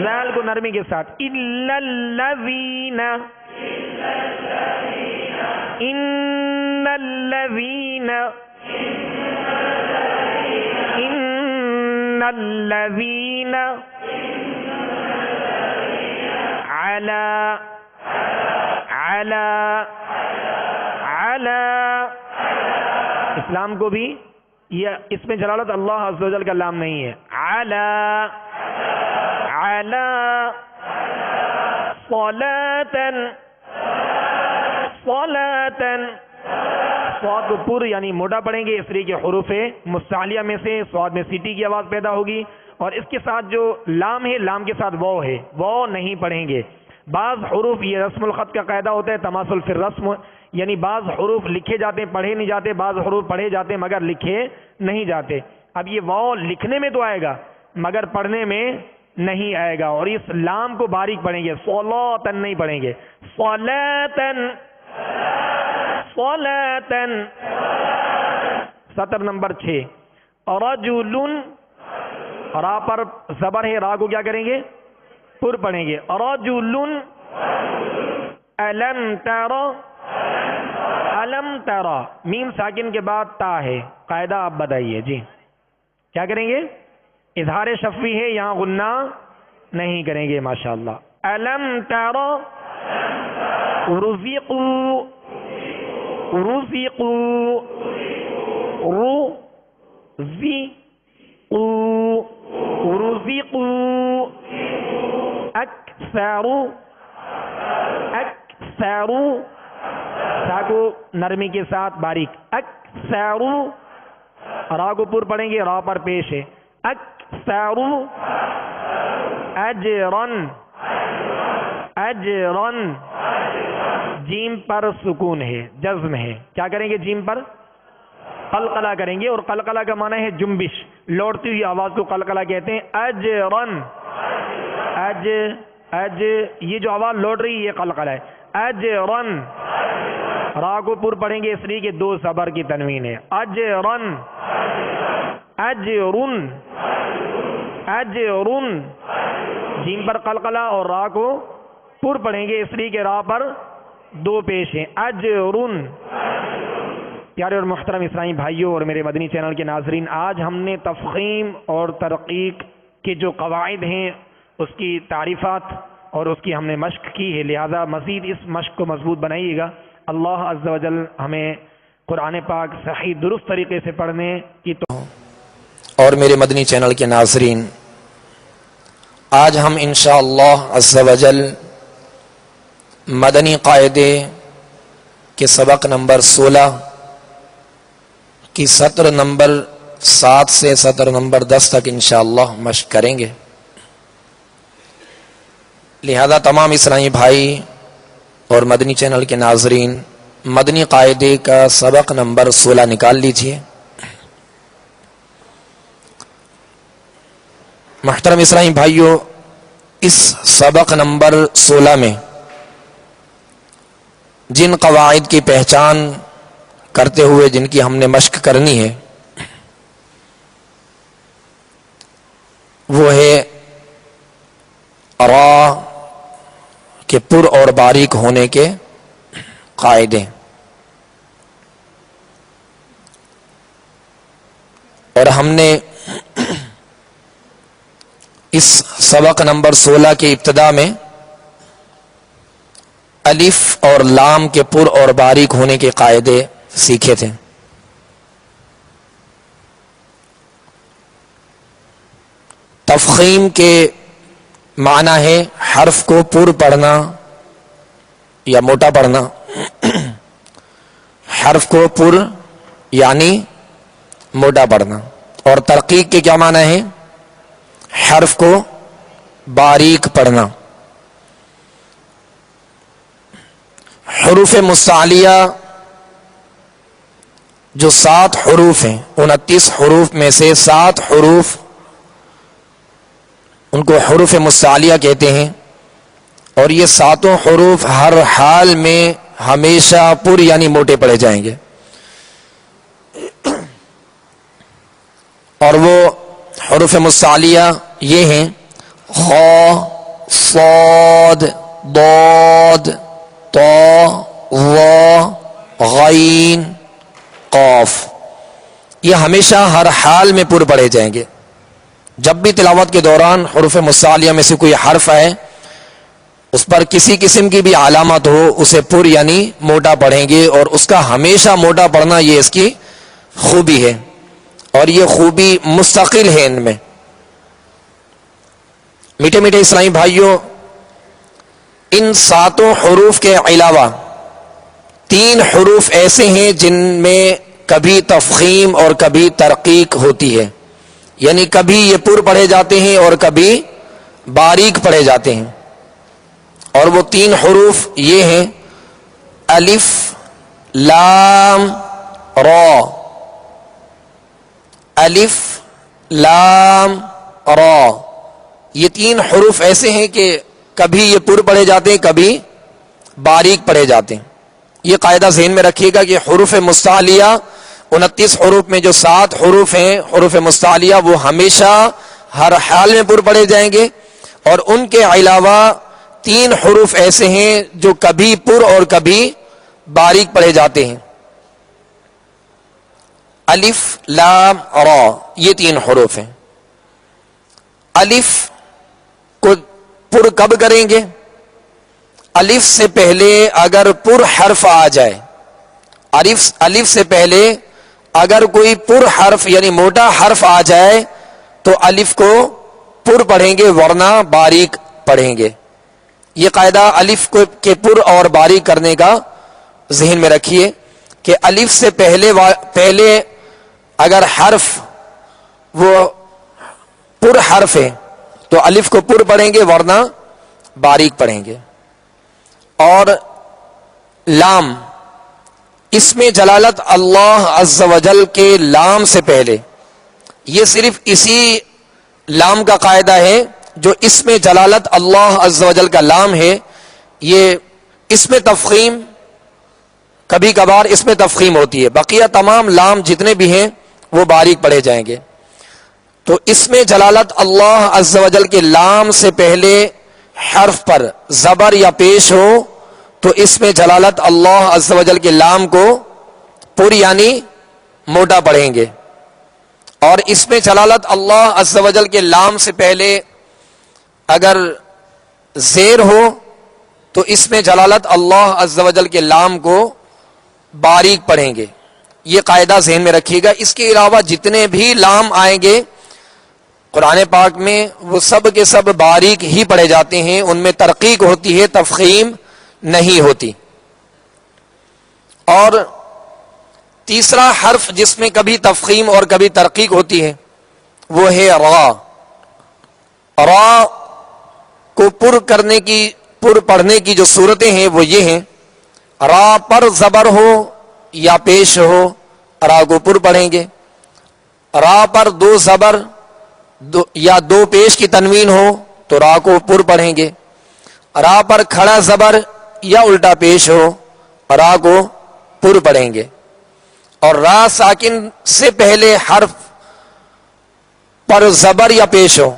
ذال کو نرمی کے ساتھ، الا الذین، ان الذین، ان الذین علی اسلام کو بھی یہ اس میں جلالت اللہ عز و جل کا لام نہیں ہے. علی صلاۃً، صلاۃً، صاد کو پر یعنی موٹا پڑھیں گے اس لیے کہ حروف مستعلیہ میں سے صاد میں سیٹی کی آواز پیدا ہوگی، اور اس کے ساتھ جو لام ہے لام کے ساتھ واو ہے، واو نہیں پڑھیں گے. بعض حروف، یہ رسم الخط کا قاعدہ ہوتا ہے تماثل فی الرسم، یعنی بعض حروف لکھے جاتے ہیں پڑھے نہیں جاتے، بعض حروف پڑھے جاتے ہیں مگر لکھے نہیں جاتے. اب یہ واو لکھنے میں تو آئے گا مگر پڑھنے میں نہیں آئے گا، اور اس لام کو باریک پڑھیں گے، صلاۃً نہیں پڑھیں گے، صلاۃً، صلاۃً. سطر نمبر 6، رجل، را پر زبر ہے، را کو کیا کریں گے؟ پر پڑھیں گے. رجل الم تر، الم تر، میم ساکن کے بعد تا ہے، قاعدہ آپ بتائیے جی کیا کریں گے؟ اظہار شفوی ہے، یہاں غنہ نہیں کریں گے ماشاءاللہ. الم تر رزقوا، رزقوا، رزقوا، رزقوا، اکثر، اکثر، سا کو نرمی کے ساتھ باریک، اکثر، را کو پر پڑھیں گے، را پر پیش ہے، اکثر، اجرن، اجرن، جیم پر سکون ہے، جزم ہے، کیا کریں گے؟ جیم پر قلقلہ کریں گے، اور قلقلہ کا معنی ہے جنبش، لوٹتی ہوئی آواز کو قلقلہ کہتے ہیں. اجرن، اج، اج، یہ جو آواز لوٹ رہی ہے یہ قلقلہ ہے. اجرن، را کو پر پڑھیں گے اس لیے کہ دو زبر کی تنوین ہے. اجرن، اجرن، اجرن، جیم پر قلقلہ اور را کو پر پڑھیں گے اس لیے کہ را پر دو پیش ہیں. اجرن. پیارے اور محترم اسلامی بھائیوں اور میرے مدنی چینل کے ناظرین، آج ہم نے تفخیم اور ترقیق کے جو قواعد ہیں اس کی تعریفات اور اس کی ہم نے مشق کی ہے، لہذا مزید اس مشق کو مضبوط بنائیے گا. اللہ عز و جل ہمیں قرآن پاک صحیح درست طریقے سے پڑھنے کی اور میرے مدنی چینل کے ناظرین، آج ہم انشاءاللہ عز و جل مدنی قاعدے کے سبق نمبر 16 کی سطر نمبر 7 سے سطر نمبر 10 تک انشاءاللہ مشق کریں گے. لہذا تمام اسلامی بھائی اور مدنی چینل کے ناظرین مدنی قاعدے کا سبق نمبر 16 نکال لیجئے. محترم اسلامی بھائیوں، اس سبق نمبر 16 میں جن قواعد کی پہچان کرتے ہوئے جن کی ہم نے مشق کرنی ہے وہ ہے را کے پر اور باریک ہونے کے قاعدے. اور ہم نے اس سبق نمبر 16 کی ابتدا میں الف اور لام کے پر اور باریک ہونے کے قاعدے سیکھے تھے. تفخیم کے معنی ہے حرف کو پر پڑھنا یا موٹا پڑھنا. حرف کو پر یعنی موٹا پڑھنا. اور ترقیق کے کیا معنی ہے؟ حرف کو باریک پڑھنا. حروف مستعلیہ جو 7 حروف ہیں، 29 حروف میں سے 7 حروف ان کو حروف مستعلیہ کہتے ہیں. اور یہ 7 حروف ہر حال میں ہمیشہ پر یعنی موٹے پڑے جائیں گے. اور وہ حروف مستعلیہ یہ ہیں: خ، صاد، ضاد، طا، ظا، غین، قاف. یہ ہمیشہ ہر حال میں پر پڑے جائیں گے. جب بھی تلاوت کے دوران حروف مستعلیہ میں سے کوئی حرف آئے، اس پر کسی قسم کی بھی علامت ہو، اسے پر یعنی موٹا پڑھیں گے. اور اس کا ہمیشہ موٹا پڑھنا یہ اس کی خوبی ہے، اور یہ خوبی مستقل ہے ان میں. میٹھے میٹھے اسلامی بھائیوں، ان 7 حروف کے علاوہ 3 حروف ایسے ہیں جن میں کبھی تفخیم اور کبھی ترقیق ہوتی ہے. یعنی کبھی یہ پر پڑھے جاتے ہیں اور کبھی باریک پڑھے جاتے ہیں. اور وہ 3 حروف یہ ہیں: الف، لام، را. الف، لام، را. یہ 3 حروف ایسے ہیں کہ کبھی یہ پر پڑھے جاتے ہیں، کبھی باریک پڑھے جاتے ہیں. یہ قاعدہ ذہن میں رکھیے گا کہ حروف مستعلیہ 29 حروف میں جو 7 حروف ہیں حروف مستعلیہ، وہ ہمیشہ ہر حال میں پر پڑھے جائیں گے. اور ان کے علاوہ 3 حروف ایسے ہیں جو کبھی پر اور کبھی باریک پڑھے جاتے ہیں. الف، لام، را، یہ 3 حروف ہیں. الف کو پر کب کریں گے؟ الف سے پہلے اگر پر حرف آ جائے، الف سے پہلے اگر کوئی پر حرف یعنی موٹا حرف آ جائے تو الف کو پر پڑھیں گے، ورنہ باریک پڑھیں گے. یہ قاعدہ الف کو کے پر اور باریک کرنے کا ذہن میں رکھیے کہ الف سے پہلے اگر حرف وہ پر حرف ہے تو الف کو پر پڑھیں گے، ورنہ باریک پڑھیں گے. اور لام، اس میں جلالت اللہ عز و جل کے لام سے پہلے، یہ صرف اسی لام کا قاعدہ ہے جو اس میں جلالت اللہ عز و جل کا لام ہے. یہ اس میں تفخیم کبھی کبھار اس میں تفخیم ہوتی ہے، بقیہ تمام لام جتنے بھی ہیں وہ باریک پڑھے جائیں گے. تو اس میں جلالت اللہ عز و جل کے لام سے پہلے حرف پر زبر یا پیش ہو تو اس میں جلالت اللہ عز و جل کے لام کو پر یعنی موٹا پڑھیں گے. اور اس میں جلالت اللہ عز و جل کے لام سے پہلے اگر زیر ہو تو اس میں جلالت اللہ عز و جل کے لام کو باریک پڑھیں گے. یہ قاعدہ ذہن میں رکھیے گا. اس کے علاوہ جتنے بھی لام آئیں گے قرآن پاک میں وہ سب کے سب باریک ہی پڑھے جاتے ہیں، ان میں ترقیق ہوتی ہے، تفخیم نہیں ہوتی. اور تیسرا حرف جس میں کبھی تفخیم اور کبھی ترقیق ہوتی ہے وہ ہے را. را کو پر پڑھنے کی جو صورتیں ہیں وہ یہ ہیں: را پر زبر ہو یا پیش ہو، را کو پر پڑھیں گے. را پر 2 زبر یا 2 پیش کی تنوین ہو تو را کو پر پڑھیں گے. را پر کھڑا زبر یا الٹا پیش ہو، را کو پر پڑھیں گے. اور را ساکن سے پہلے حرف پر زبر یا پیش ہو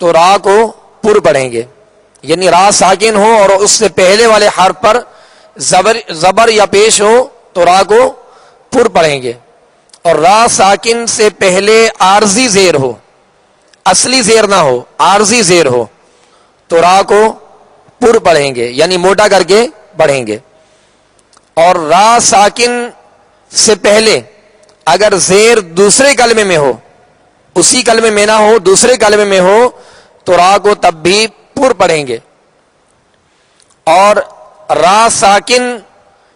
تو را کو پر پڑھیں گے. یعنی را ساکن ہو اور اس سے پہلے والے حرف پر زبر یا پیش ہو تو را کو پر پڑھیں گے، اور را ساکن سے پہلے عارضی زیر ہو، اصلی زیر نہ ہو، عارضی زیر ہو تو را کو پر پڑھیں گے، یعنی موٹا کر کے پڑھیں گے۔ اور را ساکن سے پہلے اگر زیر دوسرے کلمے میں ہو، اسی کلمے میں نہ ہو، دوسرے کلمے میں ہو تو را کو تب بھی پر پڑھیں گے۔ اور را ساکن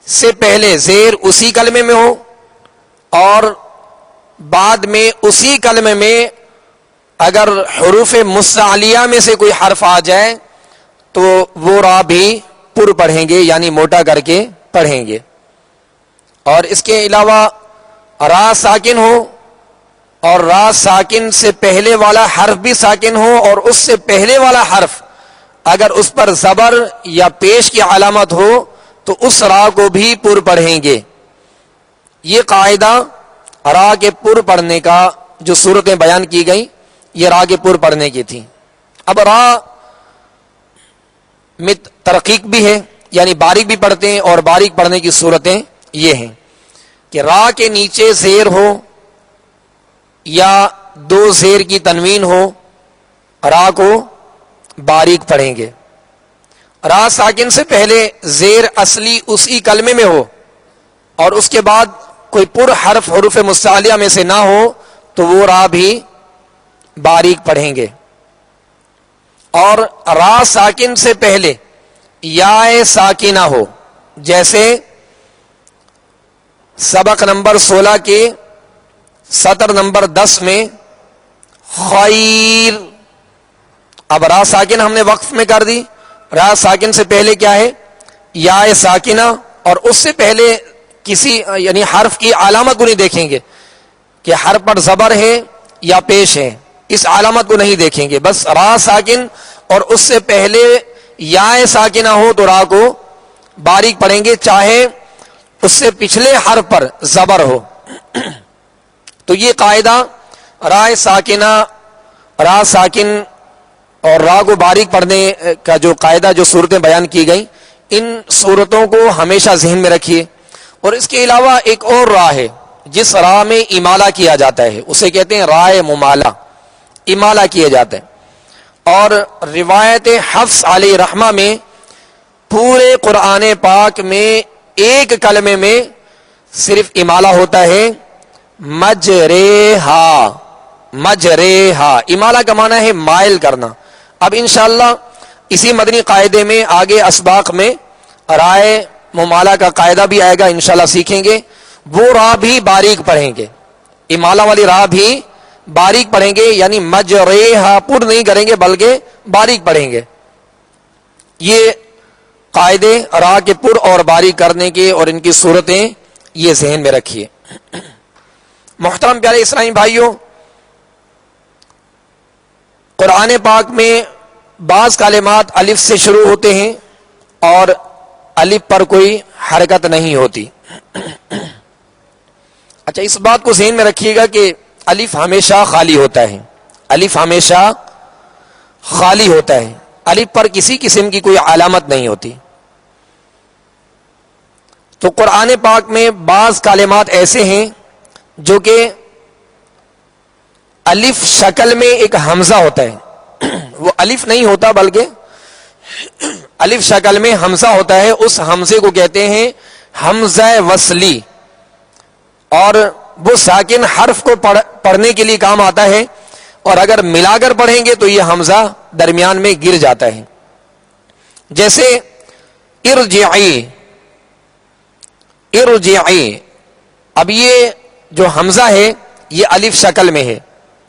سے پہلے زیر اسی کلمے میں ہو اور بعد میں اسی کلمے میں اگر حروف مستعلیہ میں سے کوئی حرف آ جائے تو وہ را بھی پر پڑھیں گے، یعنی موٹا کر کے پڑھیں گے۔ اور اس کے علاوہ را ساکن ہو اور را ساکن سے پہلے والا حرف بھی ساکن ہو اور اس سے پہلے والا حرف اگر اس پر زبر یا پیش کی علامت ہو تو اس را کو بھی پر پڑھیں گے۔ یہ قاعدہ را کے پر پڑھنے کا جو صورتیں بیان کی گئی یہ را کے پر پڑھنے کی تھی۔ اب را میں ترقیق بھی ہے، یعنی باریک بھی پڑھتے ہیں، اور باریک پڑھنے کی صورتیں یہ ہیں کہ را کے نیچے زیر ہو یا دو زیر کی تنوین ہو، را کو باریک پڑھیں گے۔ را ساکن سے پہلے زیر اصلی اسی کلمے میں ہو اور اس کے بعد کوئی پر حرف حروف مستعلیہ میں سے نہ ہو تو وہ را بھی باریک پڑھیں گے۔ اور را ساکن سے پہلے یا ساکنہ ہو، جیسے سبق نمبر 16 کے سطر نمبر 10 میں خیر، اب را ساکن ہم نے وقف میں کر دی، را ساکن سے پہلے کیا ہے؟ یا ساکنہ، اور اس سے پہلے کسی یعنی حرف کی علامت کو نہیں دیکھیں گے کہ حرف پر زبر ہے یا پیش ہے، اس علامت کو نہیں دیکھیں گے، بس را ساکن اور اس سے پہلے یا ساکنہ ہو تو را کو باریک پڑھیں گے، چاہے اس سے پچھلے حرف پر زبر ہو۔ تو یہ قاعدہ را ساکنہ، را ساکن اور را کو باریک پڑھنے کا جو قاعدہ، جو صورتیں بیان کی گئیں، ان صورتوں کو ہمیشہ ذہن میں رکھیے۔ اور اس کے علاوہ ایک اور را ہے جس را میں امالہ کیا جاتا ہے، اسے کہتے ہیں رائے ممالہ، امالہ کیا جاتا ہے۔ اور روایت حفص علیہ رحمہ میں پورے قرآن پاک میں ایک کلمے میں صرف امالہ ہوتا ہے، مجریہا، مجریہا، امالہ کا معنی ہے مائل کرنا۔ اب انشاءاللہ اسی مدنی قاعدے میں آگے اسباق میں رائے ممالہ کا قاعدہ بھی آئے گا، انشاءاللہ سیکھیں گے، وہ را بھی باریک پڑھیں گے، امالہ والی را بھی باریک پڑھیں گے، یعنی مجریہا، پر نہیں کریں گے بلکہ باریک پڑھیں گے۔ یہ قاعدے را کے پر اور باریک کرنے کے اور ان کی صورتیں یہ ذہن میں رکھیے۔ محترم پیارے اسلامی بھائیوں، قرآن پاک میں بعض کلمات الف سے شروع ہوتے ہیں اور الف پر کوئی حرکت نہیں ہوتی۔ اچھا، اس بات کو ذہن میں رکھیے گا کہ الف ہمیشہ خالی ہوتا ہے، الف ہمیشہ خالی ہوتا ہے، الف پر کسی قسم کی کوئی علامت نہیں ہوتی۔ تو قرآن پاک میں بعض کلمات ایسے ہیں جو کہ الف شکل میں ایک حمزہ ہوتا ہے، وہ الف نہیں ہوتا بلکہ الف شکل میں حمزہ ہوتا ہے، اس حمزے کو کہتے ہیں حمزہ وصلی، اور وہ ساکن حرف کو پڑھنے کے لیے کام آتا ہے، اور اگر ملا کر پڑھیں گے تو یہ حمزہ درمیان میں گر جاتا ہے۔ جیسے ارجعی، ارجعی، اب یہ جو حمزہ ہے یہ الف شکل میں ہے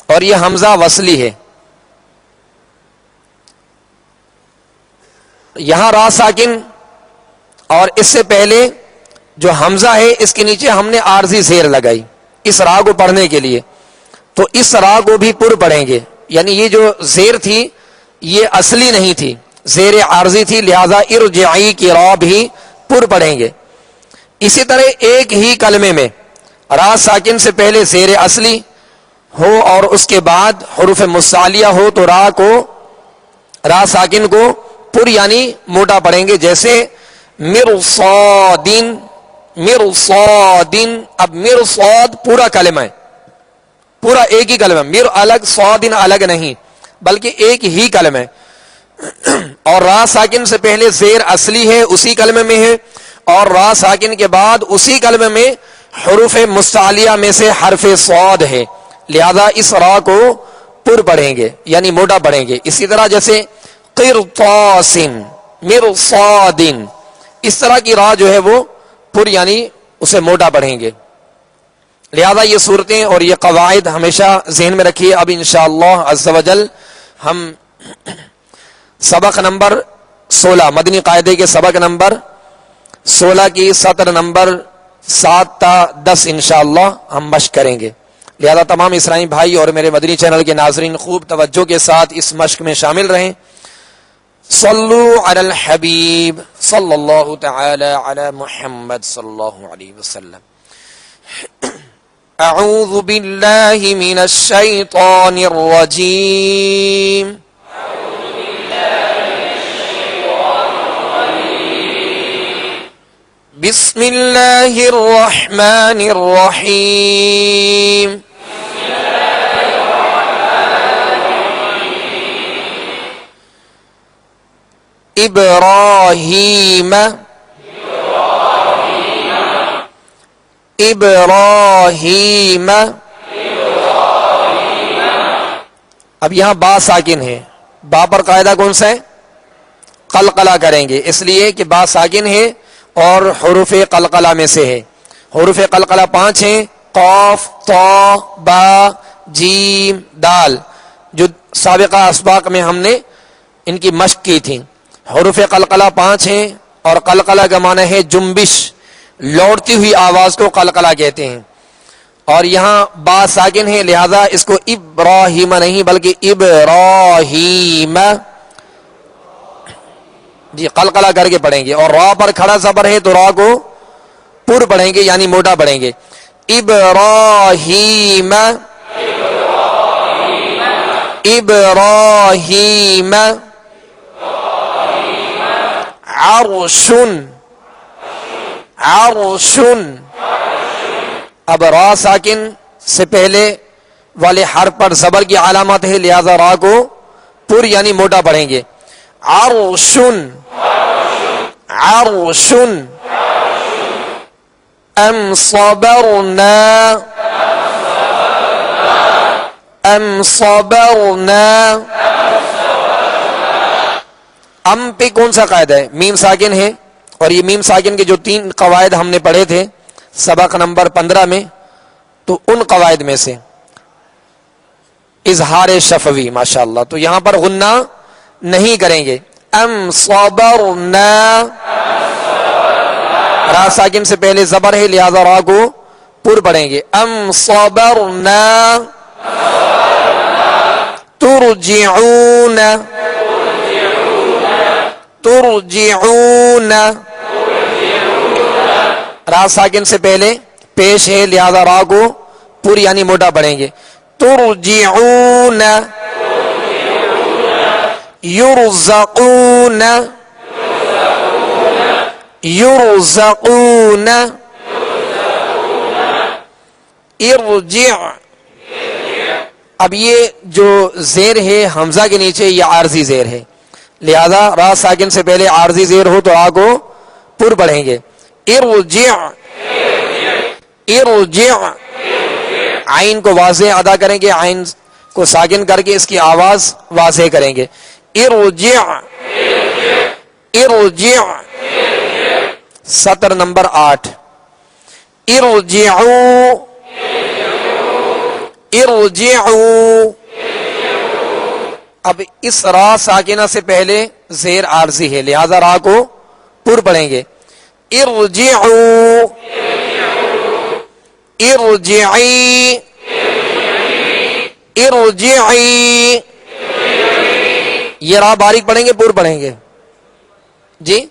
اور یہ حمزہ وصلی ہے۔ یہاں را ساکن اور اس سے پہلے جو حمزہ ہے اس کے نیچے ہم نے عارضی زیر لگائی اس را کو پڑھنے کے لیے، تو اس را کو بھی پر پڑھیں گے، یعنی یہ جو زیر تھی یہ اصلی نہیں تھی، زیر عارضی تھی، لہذا ارجعی کی را بھی پر پڑھیں گے۔ اسی طرح ایک ہی کلمے میں را ساکن سے پہلے زیر اصلی ہو اور اس کے بعد حروف مستعلیہ ہو تو را ساکن کو پر یعنی موٹا پڑھیں گے، جیسے مرصادن، مرصادن. اب مرصاد پورا کلمہ ہے، پورا ایک ہی کلمہ، مر الگ صادن الگ نہیں بلکہ ایک ہی کلمہ ہے. اور را ساکن سے پہلے زیر اصلی ہے، اسی کلمے میں ہے، اور را ساکن کے بعد اسی کلمے میں حروف مستعلیہ میں سے حرف صاد ہے، لہذا اس را کو پر پڑھیں گے یعنی موٹا پڑھیں گے. اسی طرح جیسے قرطاسن، مرصادن، اس طرح کی را جو ہے وہ پر یعنی اسے موٹا پڑھیں گے. لہذا یہ صورتیں اور یہ قواعد ہمیشہ ذہن میں رکھیے. اب انشاءاللہ عز و جل ہم سبق نمبر 16 مدنی قاعدے کے سبق نمبر 16 کی سطر نمبر 7 تا 10 انشاءاللہ ہم مشق کریں گے. لہذا تمام اسلامی بھائی اور میرے مدنی چینل کے ناظرین خوب توجہ کے ساتھ اس مشق میں شامل رہیں. صلو علی الحبیب صلی اللہ تعالی علی محمد صلی اللہ علیہ وسلم. اعوذ باللہ من الشیطان الرجیم. بسم اللہ الرحمن الرحیم. ابراہیم، ابراہیم. اب یہاں با ساکن ہے، با پر قاعدہ کون سا ہے؟ قلقلہ کریں گے، اس لیے کہ با ساکن ہے اور حروف قلقلہ میں سے ہے. حروف قلقلہ 5 ہیں، قاف، طا، با، جیم، دال، جو سابقہ اسباق میں ہم نے ان کی مشق کی تھی. حروف قلقلہ 5 ہیں اور قلقلہ کا معنی ہے جنبش، لوٹتی ہوئی آواز کو قلقلہ کہتے ہیں. اور یہاں با ساکن ہے لہذا اس کو ابراہیم نہیں بلکہ ابراہیم جی قلقلہ کر کے پڑھیں گے. اور را پر کھڑا زبر ہے تو را کو پر پڑھیں گے یعنی موٹا پڑھیں گے. ابراہیم، ابراہیم. عرشن، عرشن. اب را ساکن سے پہلے والے حرف پر زبر کی علامت ہے لہذا را کو پر یعنی موٹا پڑھیں گے. عرشن، عرشن. ام صبرنا، ام صبرنا. ام پہ کون سا قاعدہ ہے؟ میم ساکن ہے، اور یہ میم ساکن کے جو 3 قواعد ہم نے پڑھے تھے سبق نمبر 15 میں، تو ان قواعد میں سے اظہار شفوی ماشاءاللہ، تو یہاں پر غنہ نہیں کریں گے. ام صبرنا، را ساکن سے پہلے زبر ہے لہذا را کو پر پڑھیں گے. ام صبرنا ترجعون، ترجعون. را ساکن سے پہلے پیش ہے لہذا را کو پر یعنی موٹا پڑھیں گے. ترجعون. یرزقون، یرزقون. ارجع. اب یہ جو زیر ہے حمزہ کے نیچے یہ عارضی زیر ہے لہذا را ساکن سے پہلے عارضی زیر ہو تو آ کو پر پڑھیں گے. ارجع، ارجع. عین کو واضح ادا کریں گے، عین کو ساکن کر کے اس کی آواز واضح کریں گے. ارجع، ارجع. سطر نمبر 8. ارجعوا، ارجعوا. اب اس را ساکنہ سے پہلے زیر عارضی ہے لہذا را کو پر پڑھیں گے. ارجعوا، ارجعی، ارجعی. یہ را باریک پڑھیں گے پر پڑھیں گے؟ جی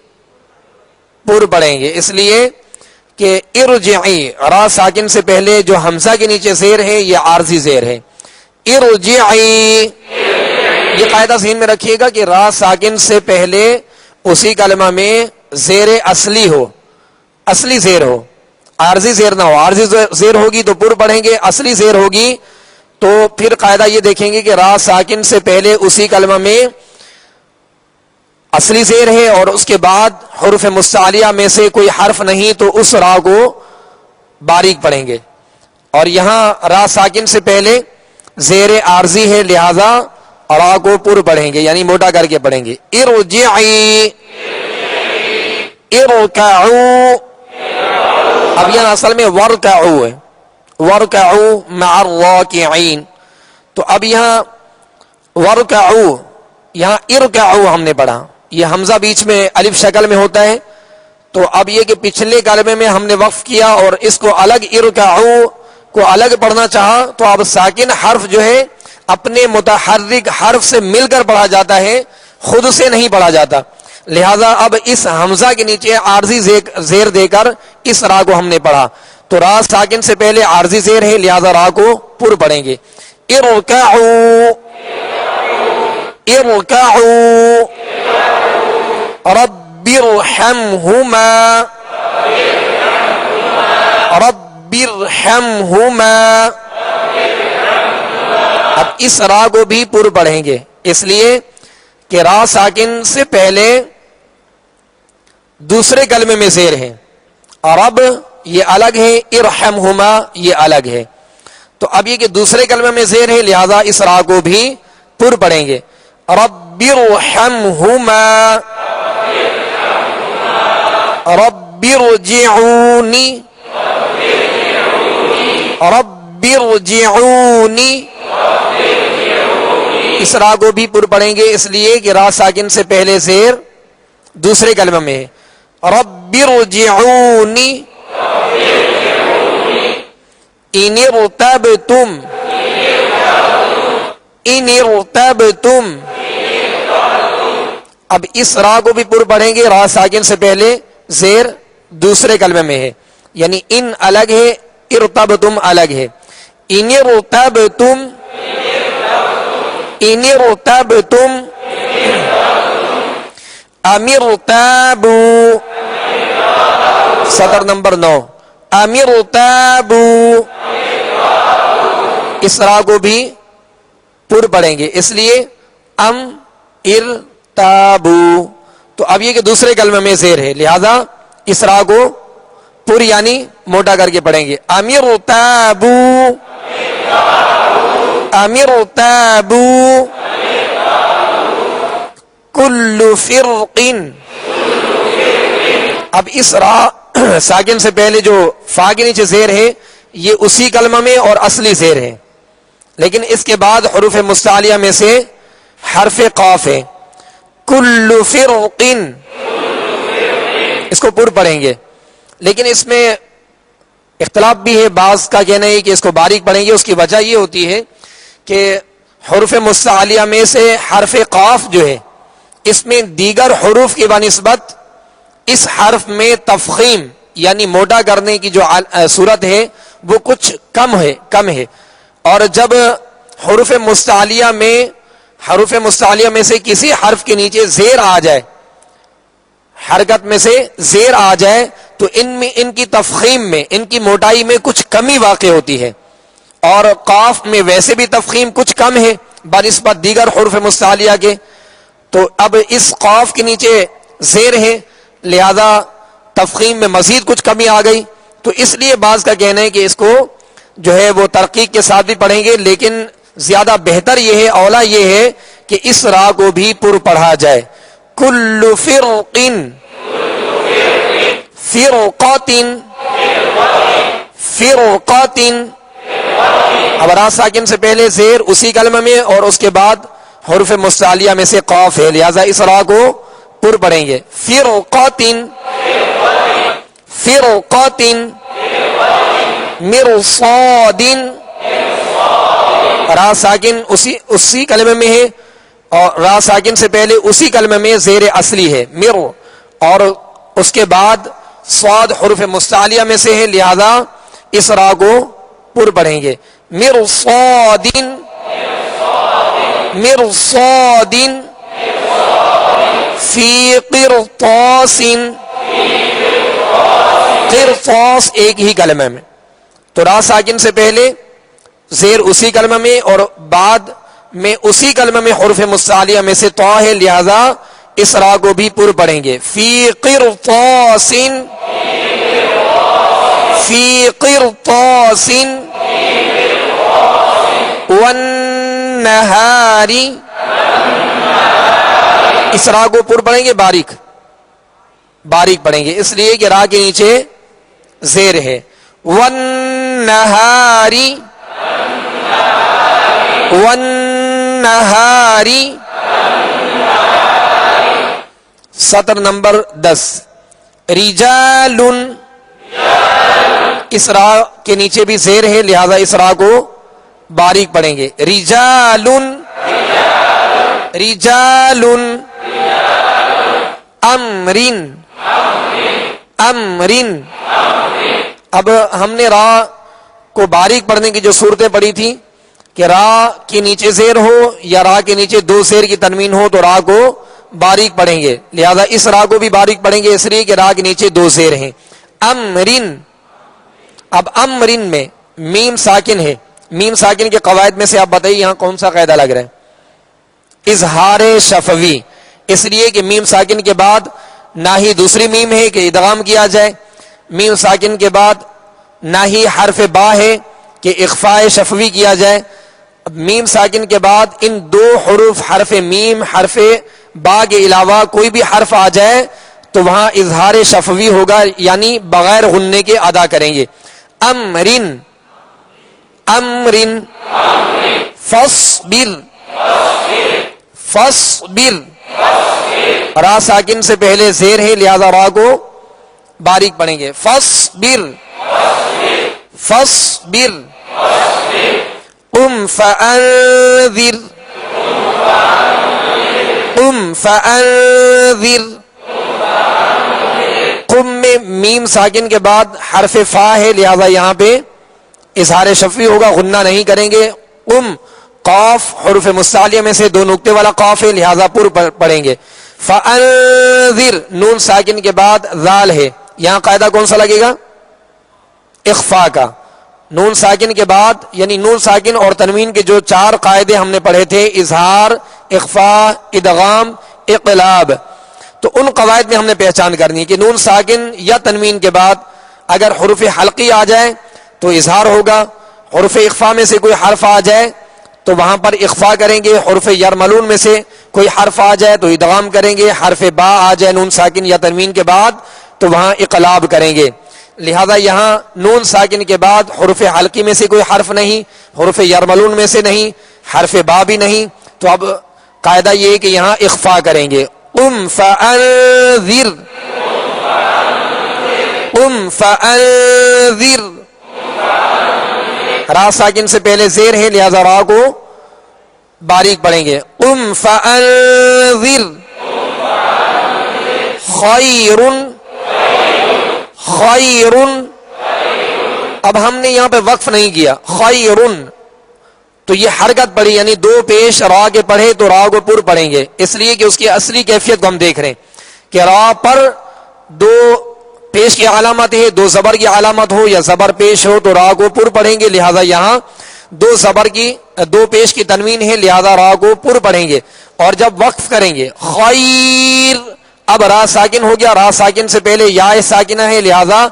پر پڑھیں گے، اس لیے کہ ارجعی را ساکن سے پہلے جو حمزہ کے نیچے زیر ہے یہ عارضی زیر ہے. ارجعی، یہ قاعدہ ذہن میں رکھیے گا کہ را ساکن سے پہلے اسی کلمہ میں زیر اصلی ہو، اصلی زیر ہو، عارضی زیر نہ ہو. عارضی زیر ہوگی تو پر پڑھیں گے، اصلی زیر ہوگی تو پھر قاعدہ یہ دیکھیں گے کہ را ساکن سے پہلے اسی کلمہ میں اصلی زیر ہے اور اس کے بعد حروف مستعلیہ میں سے کوئی حرف نہیں تو اس را کو باریک پڑھیں گے. اور یہاں را ساکن سے پہلے زیر عارضی ہے لہذا را کو پر پڑھیں گے یعنی موٹا کر کے پڑھیں گے. ارجعی، ارکعو، اب یہاں اصل میں ورکعو ہے، ورکعو مع الراکعین، تو اب یہاں ورکعو، یہاں ارکعو ہم نے پڑھا، یہ حمزہ بیچ میں الف شکل میں ہوتا ہے. تو اب یہ کہ پچھلے کلمے میں ہم نے وقف کیا اور اس کو الگ ارکعو کو الگ پڑھنا چاہا تو اب ساکن حرف جو ہے اپنے متحرک حرف سے مل کر پڑھا جاتا ہے، خود سے نہیں پڑھا جاتا. لہذا اب اس حمزہ کے نیچے عارضی زیر دے کر اس را کو ہم نے پڑھا تو را ساکن سے پہلے عارضی زیر ہے لہذا را کو پر پڑھیں گے. ارکعو، ارکعو، رب ارحمہما، رب ارحمہما. اب اس را کو بھی پر پڑھیں گے اس لیے کہ را ساکن سے پہلے دوسرے کلمے میں زیر ہے، رب یہ الگ ہے، ارحمہما یہ الگ ہے. تو اب یہ کہ دوسرے کلمے میں زیر ہے لہذا اس را کو بھی پر پڑھیں گے. رب ارحمہما، رب ارجعونی، رب ارجعونی. اس را کو بھی پر پڑھیں گے اس لیے کہ را ساکن سے پہلے زیر دوسرے کلمہ میں ہے. رب ارجعونی ان ارتبتم، ان ارتبتم. اب اس را کو بھی پر پڑھیں گے، را ساکن سے پہلے زیر دوسرے کلمے میں ہے یعنی ان الگ ہے، ارتبتم الگ ہے. ان ارتبتم، ان ارتبتم، امر تابو، سطر نمبر 9، امر تابو. اس را کو بھی پر پڑھیں گے اس لیے ام ار تابو. تو اب یہ کہ دوسرے کلمے میں زیر ہے لہذا اس را کو پر یعنی موٹا کر کے پڑھیں گے. امر تابو، امر تابو، کل فرق. اب اس را ساکن سے پہلے جو فا کے نیچے زیر ہے یہ اسی کلمہ میں اور اصلی زیر ہے لیکن اس کے بعد حروف مستعلیہ میں سے حرف قاف ہے. کل فرق، اس کو پر پڑھیں گے لیکن اس میں اختلاف بھی ہے. بعض کا کہنا ہے کہ اس کو باریک پڑھیں گے، اس کی وجہ یہ ہوتی ہے کہ حروف مستعلیہ میں سے حرف قاف جو ہے اس میں دیگر حروف کی بنسبت اس حرف میں تفخیم یعنی موٹا کرنے کی جو صورت ہے وہ کچھ کم ہے. اور جب حروف مستعلیہ میں سے کسی حرف کے نیچے زیر آ جائے، حرکت میں سے زیر آ جائے تو ان کی تفخیم میں، ان کی موٹائی میں کچھ کمی واقع ہوتی ہے. اور قاف میں ویسے بھی تفخیم کچھ کم ہے بنسبت دیگر حروف مستعلیہ کے. تو اب اس قاف کے نیچے زیر ہے لہذا تفخیم میں مزید کچھ کمی آ گئی. تو اس لیے بعض کا کہنا ہے کہ اس کو جو ہے وہ ترقیق کے ساتھ بھی پڑھیں گے لیکن زیادہ بہتر یہ ہے، اولا یہ ہے کہ اس را کو بھی پر پڑھا جائے. کل فرق، فرقات، فرقات. اب را ساکن سے پہلے زیر اسی کلمہ میں اور اس کے بعد حروف مستعلیہ میں سے قاف ہے لہذا اس را کو پر پڑھیں گے. فرقات، فرقات، مرصاد. را ساکن اسی کلمے میں ہے اور را ساکن سے پہلے اسی کلمے میں زیر اصلی ہے مر اور اس کے بعد صاد حروف مستعلیہ میں سے ہے لہذا اس را کو پر پڑھیں گے. مرصاد، مرصاد فی قرطاس، قرطاس ایک ہی کلمہ میں، تو را ساکن سے پہلے زیر اسی کلمہ میں اور بعد میں اسی کلمہ میں حروف مستعلیہ میں سے طا ہے، لہذا اس را کو بھی پر پڑھیں گے. فی قرطاس، فی قرطاس والنہار، اس را کو پر پڑھیں گے، باریک باریک پڑھیں گے، اس لیے کہ را کے نیچے زیر ہے. والنہار، والنہار. سطر نمبر 10. رجال، اس را کے نیچے بھی زیر ہے، لہذا اس را کو باریک پڑھیں گے. رجال، رجال. امرن، امرن. اب ہم نے را کو باریک پڑھنے کی جو صورتیں پڑھی تھی کہ را کے نیچے زیر ہو یا را کے نیچے دو زیر کی تنوین ہو تو را کو باریک پڑھیں گے، لہذا اس را کو بھی باریک پڑھیں گے اس لیے کہ را کے نیچے دو زیر ہیں. امرن. اب امرن میں میم ساکن ہے، میم ساکن کے قواعد میں سے آپ بتائیے یہاں کون سا قاعدہ لگ رہا ہے؟ اظہار شفوی، اس لیے کہ میم ساکن کے بعد نہ ہی دوسری میم ہے کہ ادغام کیا جائے، میم ساکن کے بعد نہ ہی حرف با ہے کہ اخفاء شفوی کیا جائے. میم ساکن کے بعد ان دو حروف حرف میم حرف با کے علاوہ کوئی بھی حرف آ جائے تو وہاں اظہار شفوی ہوگا، یعنی بغیر غننے کے ادا کریں گے. امرن، امرن. فاصبر، فاصبر. را ساکن سے پہلے زیر ہے لہذا را کو باریک پڑھیں گے. فاصبر، فاصبر. قم فانذر، قم فانذر. قم میں میم ساکن کے بعد حرف فا ہے لہذا یہاں پہ اظہار شفوی ہوگا، غنہ نہیں کریں گے. قم، قاف حروف مستعلیہ میں سے دو نقطے والا قاف ہے لہذا پر پڑھیں گے. فانذر، نون ساکن کے بعد ذال ہے، یہاں قاعدہ کون سا لگے گا؟ اخفاء کا. نون ساکن کے بعد یعنی نون ساکن اور تنوین کے جو چار قاعدے ہم نے پڑھے تھے، اظہار، اخفاء، ادغام، اقلاب، تو ان قواعد میں ہم نے پہچان کرنی ہے کہ نون ساکن یا تنوین کے بعد اگر حروف حلقی آ جائے تو اظہار ہوگا، حروف اخفاء میں سے کوئی حرف آ جائے تو وہاں پر اخفاء کریں گے، حروف یرملون میں سے کوئی حرف آ جائے تو ادغام کریں گے، حرف با آ جائے نون ساکن یا تنوین کے بعد تو وہاں اقلاب کریں گے. لہذا یہاں نون ساکن کے بعد حروف حلقی میں سے کوئی حرف نہیں، حروف یرملون میں سے نہیں، حرف با بھی نہیں، تو اب قاعدہ یہ ہے کہ یہاں اخفاء کریں گے. قم فانذر، قم فانذر. را ساکن سے پہلے زیر ہے لہذا را کو باریک پڑھیں گے. قم فانذر. خیر، خیر. اب ہم نے یہاں پہ وقف نہیں کیا، خیر تو یہ حرکت پڑھی یعنی دو پیش را کے پڑھے تو را کو پر پڑھیں گے، اس لیے کہ اس کی اصلی کیفیت کو ہم دیکھ رہے ہیں کہ را پر دو پیش کی علامت ہے، دو زبر کی علامت ہو یا زبر پیش ہو تو را کو پر پڑھیں گے، لہذا یہاں دو زبر کی دو پیش کی تنوین ہے لہذا را کو پر پڑھیں گے. اور جب وقف کریں گے خیر، اب را ساکن ہو گیا، را ساکن سے پہلے یا ساکنہ ہے لہذا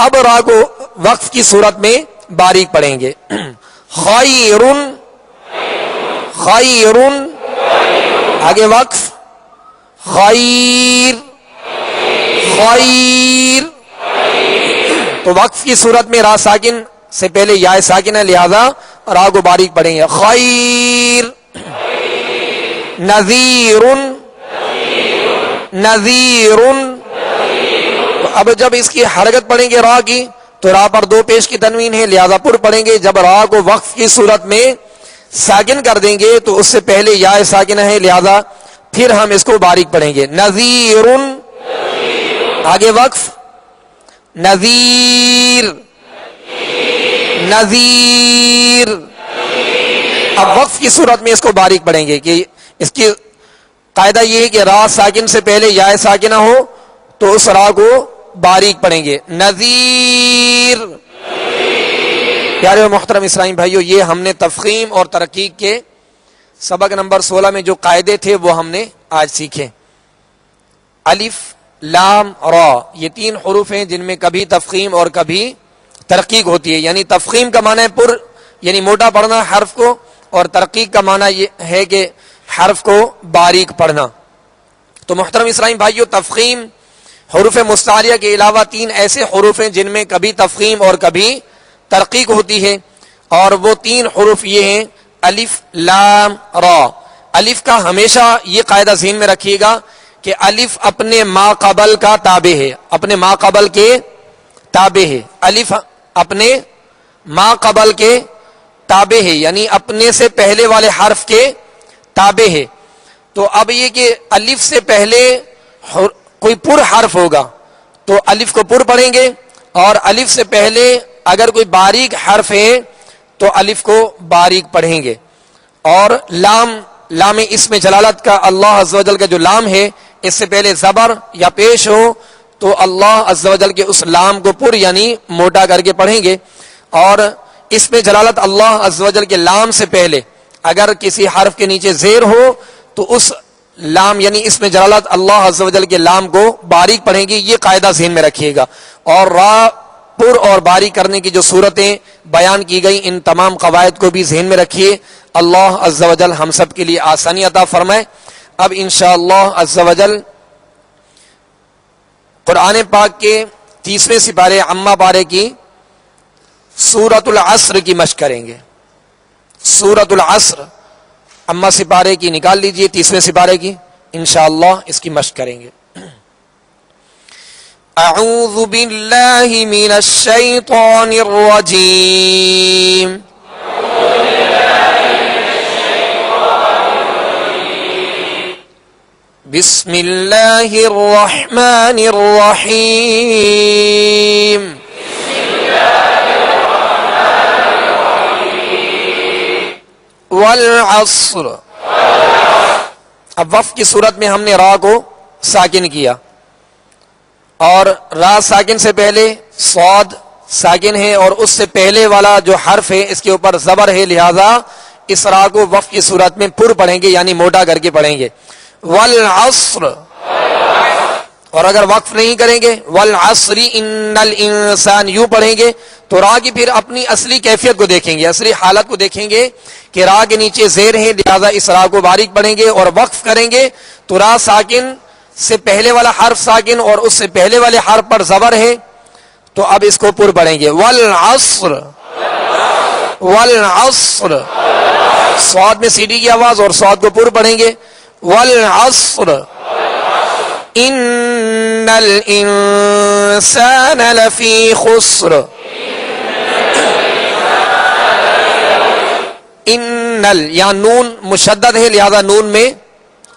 اب را کو وقف کی صورت میں باریک پڑھیں گے. خیر، خیر. آگے وقف خیر، خیر. تو وقف کی صورت میں را ساکن سے پہلے یا ساکن ہے لہذا را کو باریک پڑھیں گے. خیر. نذیر، نذیر. اب جب اس کی حرکت پڑھیں گے را کی تو را پر دو پیش کی تنوین ہے لہذا پر پڑھیں گے. جب را کو وقف کی صورت میں ساکن کر دیں گے تو اس سے پہلے یا ساکنہ ہے لہذا پھر ہم اس کو باریک پڑھیں گے. نذیر. آگے وقف نذیر، نذیر. اب وقف کی صورت میں اس کو باریک پڑھیں گے کہ اس کی قاعدہ یہ ہے کہ را ساکن سے پہلے یا ساکنہ ہو تو اس را کو باریک پڑھیں گے. نذیر. پیارے و محترم اسرائیل بھائیو، یہ ہم نے تفخیم اور ترقیق کے سبق نمبر 16 میں جو قاعدے تھے وہ ہم نے آج سیکھے. الف لام را، یہ 3 حروف ہیں جن میں کبھی تفخیم اور کبھی ترقیق ہوتی ہے. یعنی تفخیم کا معنی ہے پر یعنی موٹا پڑھنا حرف کو، اور ترقیق کا معنی یہ ہے کہ حرف کو باریک پڑھنا. تو محترم اسرائیل بھائیو، تفخیم حروف مستعلیہ کے علاوہ 3 ایسے حروف ہیں جن میں کبھی تفخیم اور کبھی ترقیق ہوتی ہے، اور وہ 3 حروف یہ ہیں الف لام را. الف کا ہمیشہ یہ قاعدہ ذہن میں رکھیے گا کہ الف اپنے ما قبل کا تابع ہے، اپنے ما قبل کے تابع ہے. الف اپنے ما قبل کے تابع ہے، یعنی اپنے سے پہلے والے حرف کے تابع ہے. تو اب یہ کہ الف سے پہلے کوئی پر حرف ہوگا تو الف کو پر پڑھیں گے، اور الف سے پہلے اگر کوئی باریک حرف ہے تو الف کو باریک پڑھیں گے. اور لام اسم جلالت کا اللہ عز و جل کا جو لام ہے، اس سے پہلے زبر یا پیش ہو تو اللہ عز و جل کے اس لام کو پر یعنی موٹا کر کے پڑھیں گے. اور اسم جلالت اللہ عز و جل کے لام سے پہلے اگر کسی حرف کے نیچے زیر ہو تو اس لام یعنی اسم جلالت اللہ عز و جل کے لام کو باریک پڑھیں گے. یہ قاعدہ ذہن میں رکھیے گا. اور را پر اور باریک کرنے کی جو صورتیں بیان کی گئی، ان تمام قواعد کو بھی ذہن میں رکھیے. اللہ عز و جل ہم سب کے لیے آسانی عطا فرمائے. اب انشاءاللہ عز و جل قرآن پاک کے 30ویں سپارے عامہ پارے کی سورۃ العصر کی مشق کریں گے. سورۃ العصر عامہ سپارے کی نکال لیجئے، 30ویں سپارے کی انشاءاللہ اس کی مشق کریں گے. اعوذ باللہ من الشیطان الرجیم. بسم اللہ الرحمن الرحیم. والعصر. اب وقف کی صورت میں ہم نے را کو ساکن کیا، اور را ساکن سے پہلے صاد ساکن ہے، اور اس سے پہلے والا جو حرف ہے اس کے اوپر زبر ہے، لہذا اس را کو وقف کی صورت میں پر پڑھیں گے یعنی موٹا کر کے پڑھیں گے. والعصر. اور اگر وقف نہیں کریں گے والعصر ان الانسان یوں پڑھیں گے تو را کی پھر اپنی اصلی کیفیت کو دیکھیں گے، اصلی حالت کو دیکھیں گے کہ را کے نیچے زیر ہے، لہذا اس را کو باریک پڑھیں گے. اور وقف کریں گے تو را ساکن سے پہلے والا حرف ساکن اور اس سے پہلے والے حرف پر زبر ہے تو اب اس کو پر پڑھیں گے. والعصر. والعصر. صاد میں سیڑھی کی آواز اور صاد کو پر پڑھیں گے. والعصر ان الانسان لفی خسر. ان یا نون مشدد ہے لہذا نون میں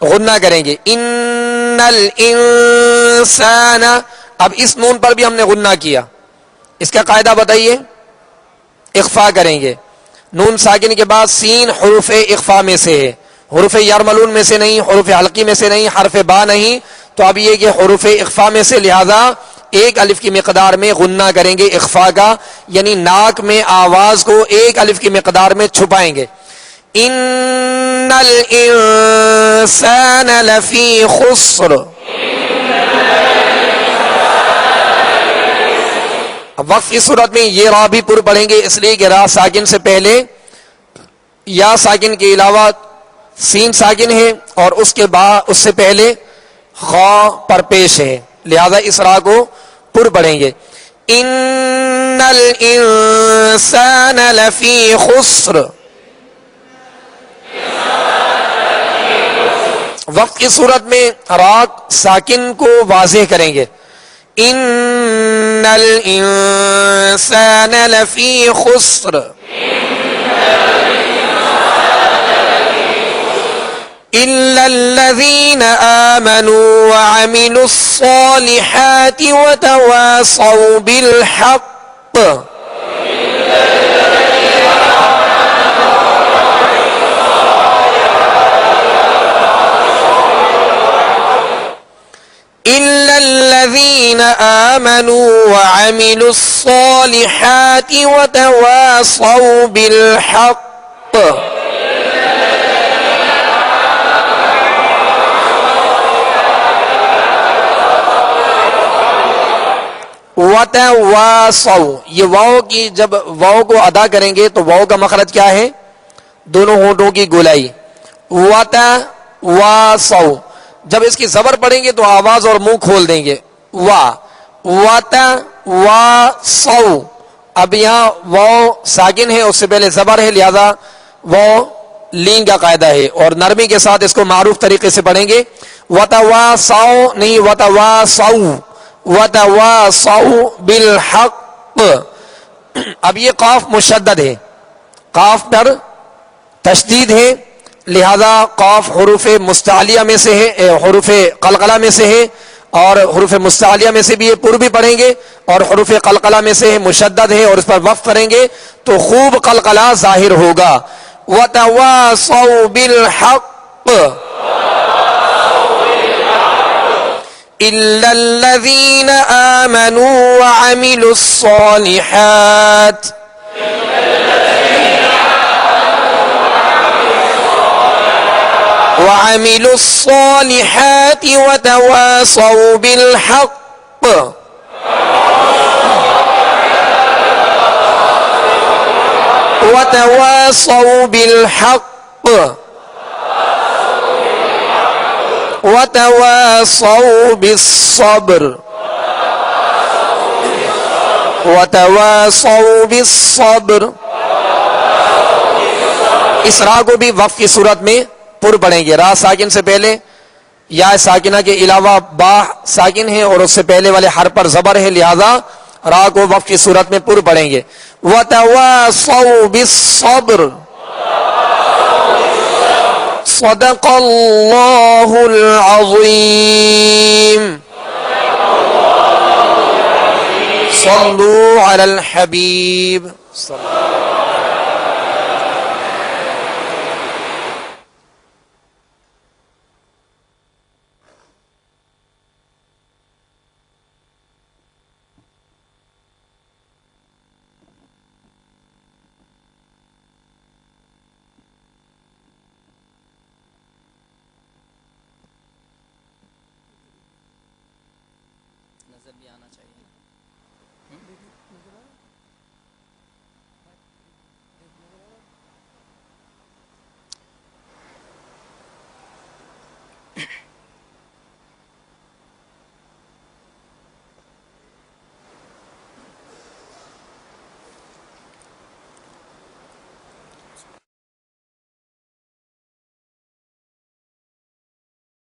غنہ کریں گے. ان الانسان. اب اس نون پر بھی ہم نے غنہ کیا، اس کا قاعدہ بتائیے. اخفا کریں گے. نون ساکن کے بعد سین حروف اخفا میں سے ہے، حروف یرملون میں سے نہیں، حروف حلقی میں سے نہیں، حرف با نہیں. تو اب یہ کہ حروف اخفا میں سے، لہذا ایک الف کی مقدار میں غنہ کریں گے اخفا کا، یعنی ناک میں آواز کو ایک الف کی مقدار میں چھپائیں گے. ان الانسان لفی خسر. اب وقف کی صورت میں یہ را بھی پر پڑھیں گے، اس لیے کہ را ساکن سے پہلے یا ساکن کے علاوہ سین ساکن ہے اور اس کے بعد اس سے پہلے خا پر پیش ہے، لہذا اس را کو پر پڑھیں گے. ان الانسان لفی خسر. وقت کی صورت میں را ساکن کو واضح کریں گے. ان الانسان لفی خسر. إلا الذين آمنوا وعملوا الصالحات وتواصوا بالحق. الذين آمنوا وعملوا الصالحات وتواصوا بالحق وتواصوا، یہ واو کی جب واو کو ادا کریں گے تو واو کا مخرج کیا ہے؟ دونوں ہونٹوں کی گولائی. وتواصوا، جب اس کی زبر پڑیں گے تو آواز اور منہ کھول دیں گے. وتواصوا، اب یہاں واو ساکن ہے، اس سے پہلے زبر ہے، لہذا واو لین کا قاعدہ ہے اور نرمی کے ساتھ اس کو معروف طریقے سے پڑھیں گے. وتواصوا نہیں، وتواصوا، وتواصوا بالحق. اب یہ قاف مشدد ہے، قاف پر تشدید ہے، لہذا قاف حروف مستعلیہ میں سے ہے، حروف قلقلہ میں سے ہے، اور حروف مستعلیہ میں سے بھی یہ پر بھی پڑھیں گے، اور حروف قلقلہ میں سے ہے، مشدد ہے اور اس پر وقف کریں گے تو خوب قلقلہ ظاہر ہوگا. وَتَوَاصَوْا بِالْحَقِّ إِلَّا الَّذِينَ آمَنُوا وَعَمِلُوا الصَّالِحَاتِ وعملوا الصالحات وتواصوا بالحق وتواصوا بالحق وتواصوا بالصبر وتواصوا بالصبر. اس را کو بھی وقف کی صورت میں پر پڑھیں گے. را ساکن سے پہلے یا ساکنہ کے علاوہ با ساکن ہے اور اس سے پہلے والے حرف پر زبر ہے، لہذا را کو وقف کی صورت میں پر پڑھیں گے. وَتَوَاصَوْا بِالصَّبْرِ صدق اللہ العظیم. صلوا علی الحبیب. نظر بھی آنا چاہیے.